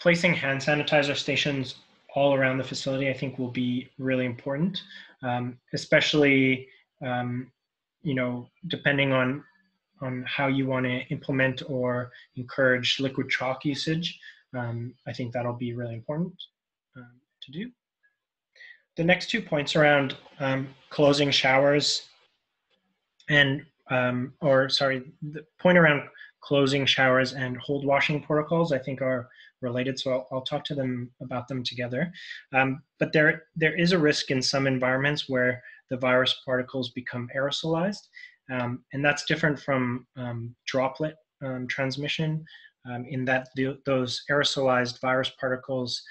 Placing hand sanitizer stations all around the facility, I think, will be really important, especially, depending on how you want to implement or encourage liquid chalk usage. I think that'll be really important to do. The next 2 points around closing showers and, the point around closing showers and hold washing protocols, I think, are related. So I'll talk to them about them together. But there is a risk in some environments where the virus particles become aerosolized. And that's different from droplet transmission in that those aerosolized virus particles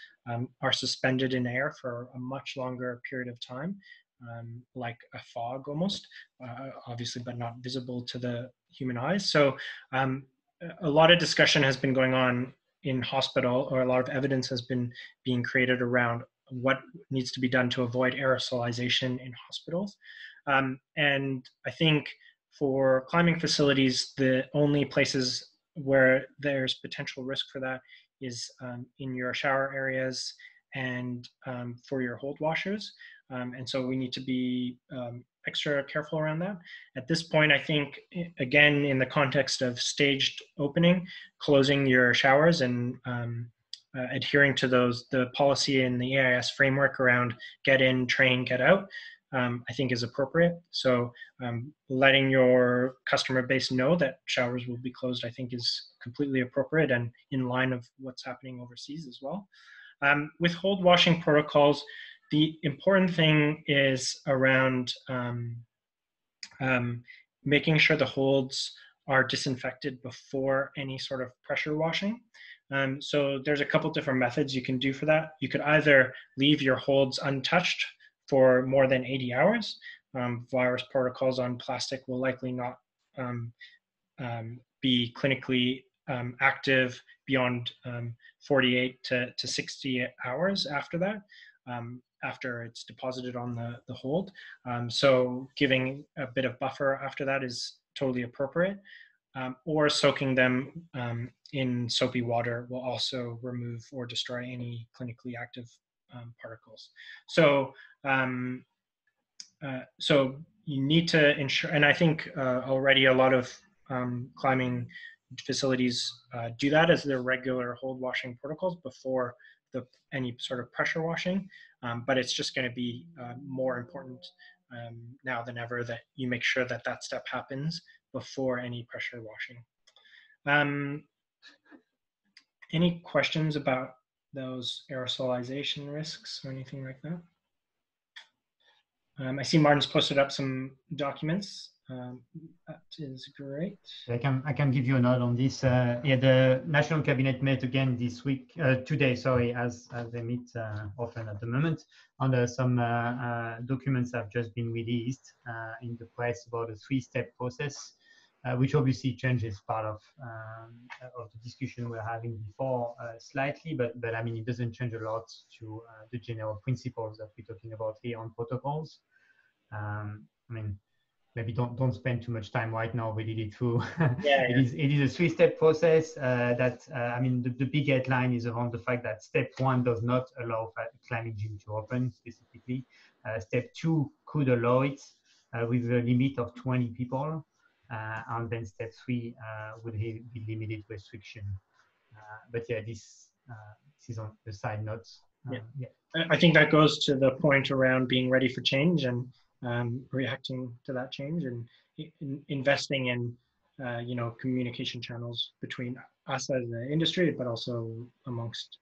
are suspended in air for a much longer period of time, like a fog almost, obviously, but not visible to the human eyes. So a lot of discussion has been going on in hospital, or a lot of evidence has been being created around what needs to be done to avoid aerosolization in hospitals. And I think for climbing facilities, the only places where there's potential risk for that is in your shower areas and for your hold washers. And so we need to be extra careful around that. At this point, I think, again, in the context of staged opening, closing your showers and adhering to the policy in the AIS framework around get in, train, get out, I think is appropriate. So letting your customer base know that showers will be closed, I think, is completely appropriate and in line of what's happening overseas as well. With hold washing protocols, the important thing is around making sure the holds are disinfected before any sort of pressure washing. So there's a couple different methods you can do for that. You could either leave your holds untouched for more than 80 hours. Virus protocols on plastic will likely not be clinically active beyond 48 to 60 hours after that, after it's deposited on the hold. So giving a bit of buffer after that is totally appropriate. Or soaking them in soapy water will also remove or destroy any clinically active particles. So so you need to ensure, and I think already a lot of climbing facilities do that as their regular hold washing protocols before any sort of pressure washing, but it's just going to be more important now than ever that you make sure that that step happens before any pressure washing. Any questions about those aerosolization risks or anything like that? I see Martin's posted up some documents. That is great. I can give you a nod on this. Yeah, the National Cabinet met again this week, today, sorry, as they meet often at the moment. And some documents have just been released in the press about a 3-step process, which obviously changes part of the discussion we're having before slightly, but I mean, it doesn't change a lot to the general principles that we're talking about here on protocols. I mean, maybe don't spend too much time right now reading it through. Yeah, it is a 3-step process that I mean, the big headline is around the fact that step 1 does not allow climbing gym to open specifically. Step 2 could allow it with a limit of 20 people. And then step 3 would be limited restriction. But yeah, this is on the side notes. Yeah. I think that goes to the point around being ready for change and reacting to that change and investing in communication channels between us as an industry, but also amongst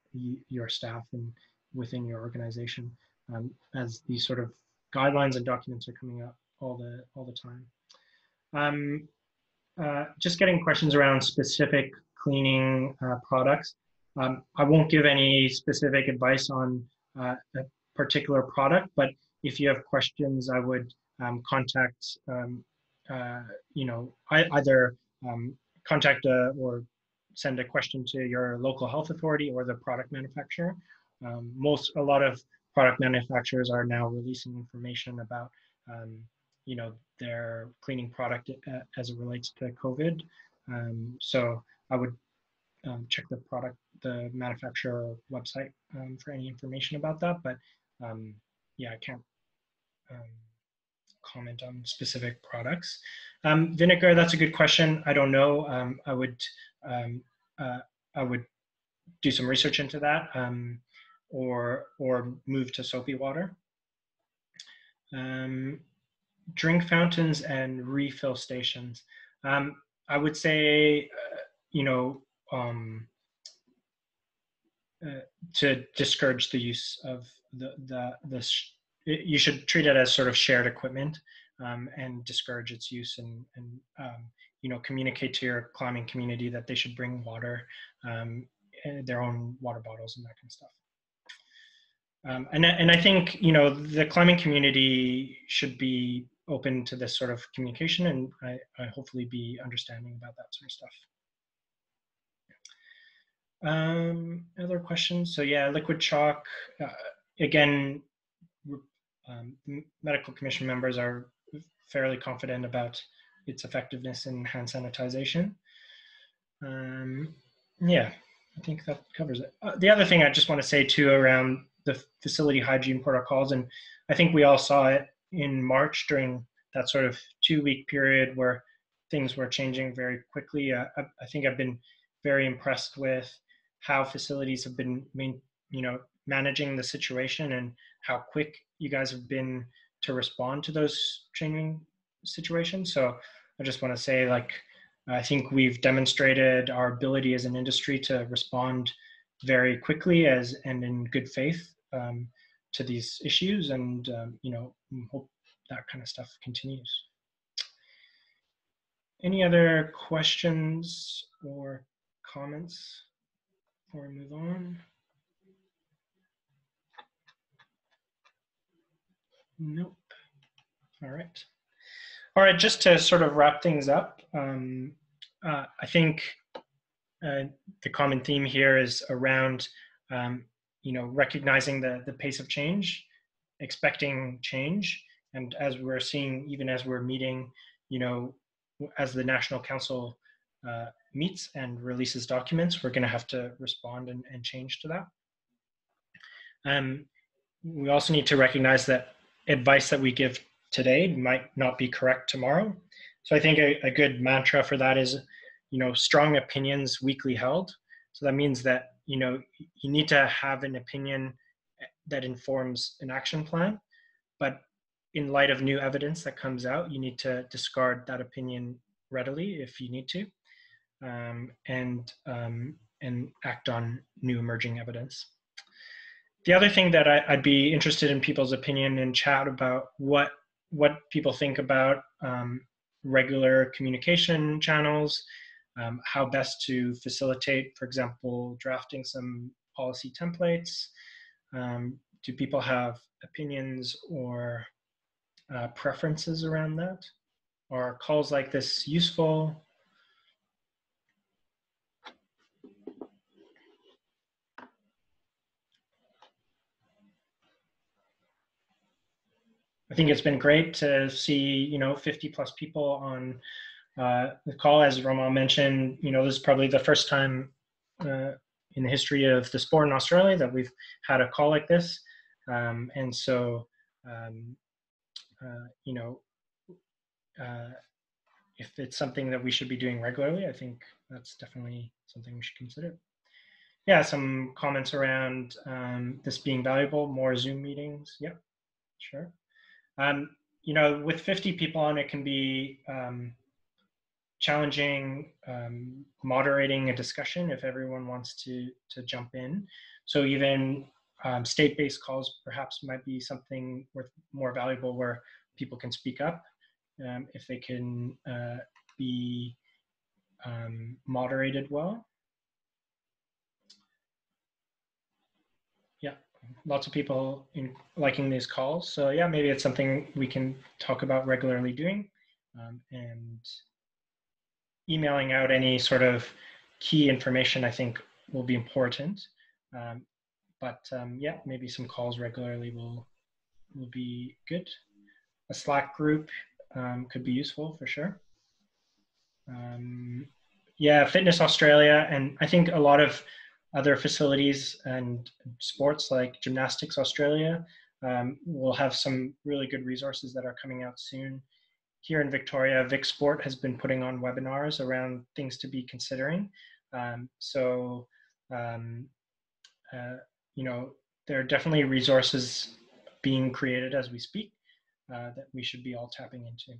your staff and within your organization, as these sort of guidelines and documents are coming up all the time. Just getting questions around specific cleaning products. I won't give any specific advice on a particular product, but if you have questions, I would contact, either contact or send a question to your local health authority or the product manufacturer. A lot of product manufacturers are now releasing information about their cleaning product as it relates to COVID. So I would check the manufacturer website for any information about that. But yeah, I can't comment on specific products. Vinegar, that's a good question. I don't know. I would do some research into that, or move to soapy water. Drink fountains and refill stations. I would say, to discourage the use of the you should treat it as sort of shared equipment, and discourage its use, and you know, communicate to your climbing community that they should bring water, their own water bottles and that kind of stuff. And I think, you know, the climbing community should be open to this sort of communication, and I hopefully be understanding about that sort of stuff. Other questions? So yeah, liquid chalk, again, medical commission members are fairly confident about its effectiveness in hand sanitization. Yeah, I think that covers it. The other thing I just want to say too around the facility hygiene protocols, and I think we all saw it in March during that sort of 2-week period where things were changing very quickly. I think I've been very impressed with how facilities have been, you know, managing the situation, and how quick you guys have been to respond to those changing situations. So I just want to say, like, I think we've demonstrated our ability as an industry to respond very quickly and in good faith to these issues, and you know, hope that kind of stuff continues. Any other questions or comments before we move on? Nope. All right. All right, just to sort of wrap things up, I think the common theme here is around, you know, recognizing the pace of change, expecting change, and as we're seeing, even as we're meeting, you know, as the National Council meets and releases documents, we're going to have to respond and change to that. We also need to recognize that advice that we give today might not be correct tomorrow. So I think a good mantra for that is, you know, strong opinions weakly held. So that means that, you know, you need to have an opinion that informs an action plan, but in light of new evidence that comes out, you need to discard that opinion readily if you need to, and act on new emerging evidence. The other thing that I'd be interested in people's opinion in chat about what people think about regular communication channels, how best to facilitate, for example, drafting some policy templates. Do people have opinions or preferences around that? Are calls like this useful? I think it's been great to see, you know, 50 plus people on the call. As Romain mentioned, you know, this is probably the first time in the history of the sport in Australia that we've had a call like this. And so, you know, if it's something that we should be doing regularly, I think that's definitely something we should consider. Yeah, some comments around this being valuable, more Zoom meetings. Yeah, sure. You know, with 50 people on, it can be challenging moderating a discussion if everyone wants to jump in. So even state-based calls perhaps might be something more valuable, where people can speak up if they can be moderated well. Yeah, lots of people liking these calls. So yeah, maybe it's something we can talk about regularly doing, and emailing out any sort of key information, I think, will be important. Yeah, maybe some calls regularly will be good. A Slack group could be useful for sure. Yeah, Fitness Australia, and I think a lot of other facilities and sports like Gymnastics Australia will have some really good resources that are coming out soon. Here in Victoria, Vic Sport has been putting on webinars around things to be considering. You know, there are definitely resources being created as we speak that we should be all tapping into.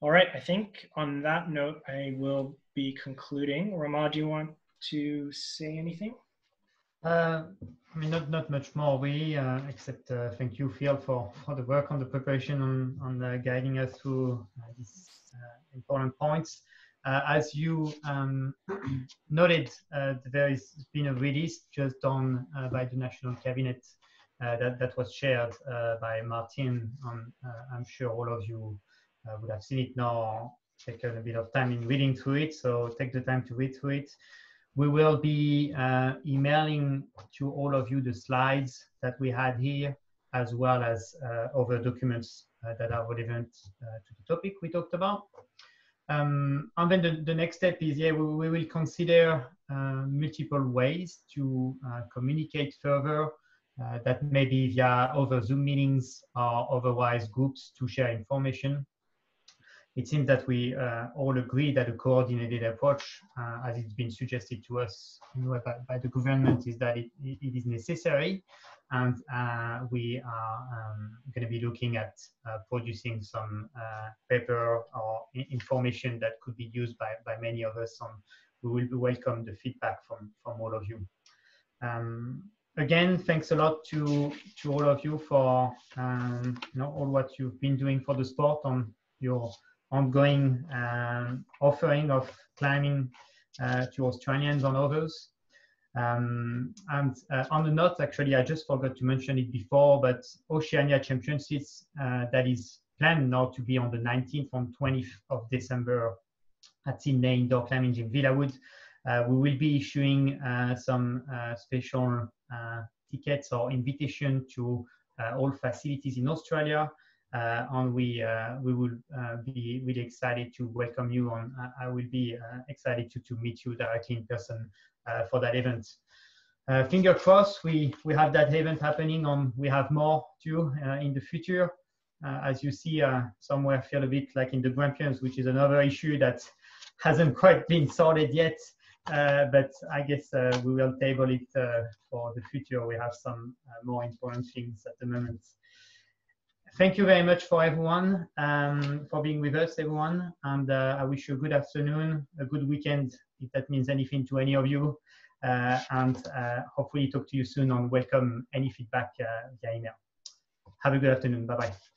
All right, I think on that note, I will be concluding. Romain, do you want to say anything? I mean, not much more really, except thank you, Phil, for the work on the preparation on guiding us through these important points. As you noted, there has been a release just done by the National Cabinet that was shared by Martin. I'm sure all of you would have seen it now, taken a bit of time in reading through it, so take the time to read through it. We will be emailing to all of you the slides that we had here, as well as other documents that are relevant to the topic we talked about. And then the next step is, yeah, we will consider multiple ways to communicate further, that may be via other Zoom meetings or otherwise groups to share information. It seems that we all agree that a coordinated approach, as it's been suggested to us by the government, is that it is necessary. And we are going to be looking at producing some paper or information that could be used by many of us. We will welcome the feedback from all of you. Again, thanks a lot to all of you for all what you've been doing for the sport, on your ongoing offering of climbing to Australians and others. And on the note, actually, I just forgot to mention it before, but Oceania Championships, that is planned now to be on the 19th and 20th of December at Sydney Indoor Climbing Gym Villawood. We will be issuing some special tickets or invitation to all facilities in Australia. And we will be really excited to welcome you, and I will be excited to meet you directly in person for that event. Finger crossed, we have that event happening, and we have more too in the future. As you see, somewhere feel a bit like in the Grampians, which is another issue that hasn't quite been sorted yet. But I guess we will table it for the future. We have some more important things at the moment. Thank you very much for everyone, for being with us, everyone. And I wish you a good afternoon, a good weekend, if that means anything to any of you. And hopefully talk to you soon, and welcome any feedback via email. Have a good afternoon. Bye-bye.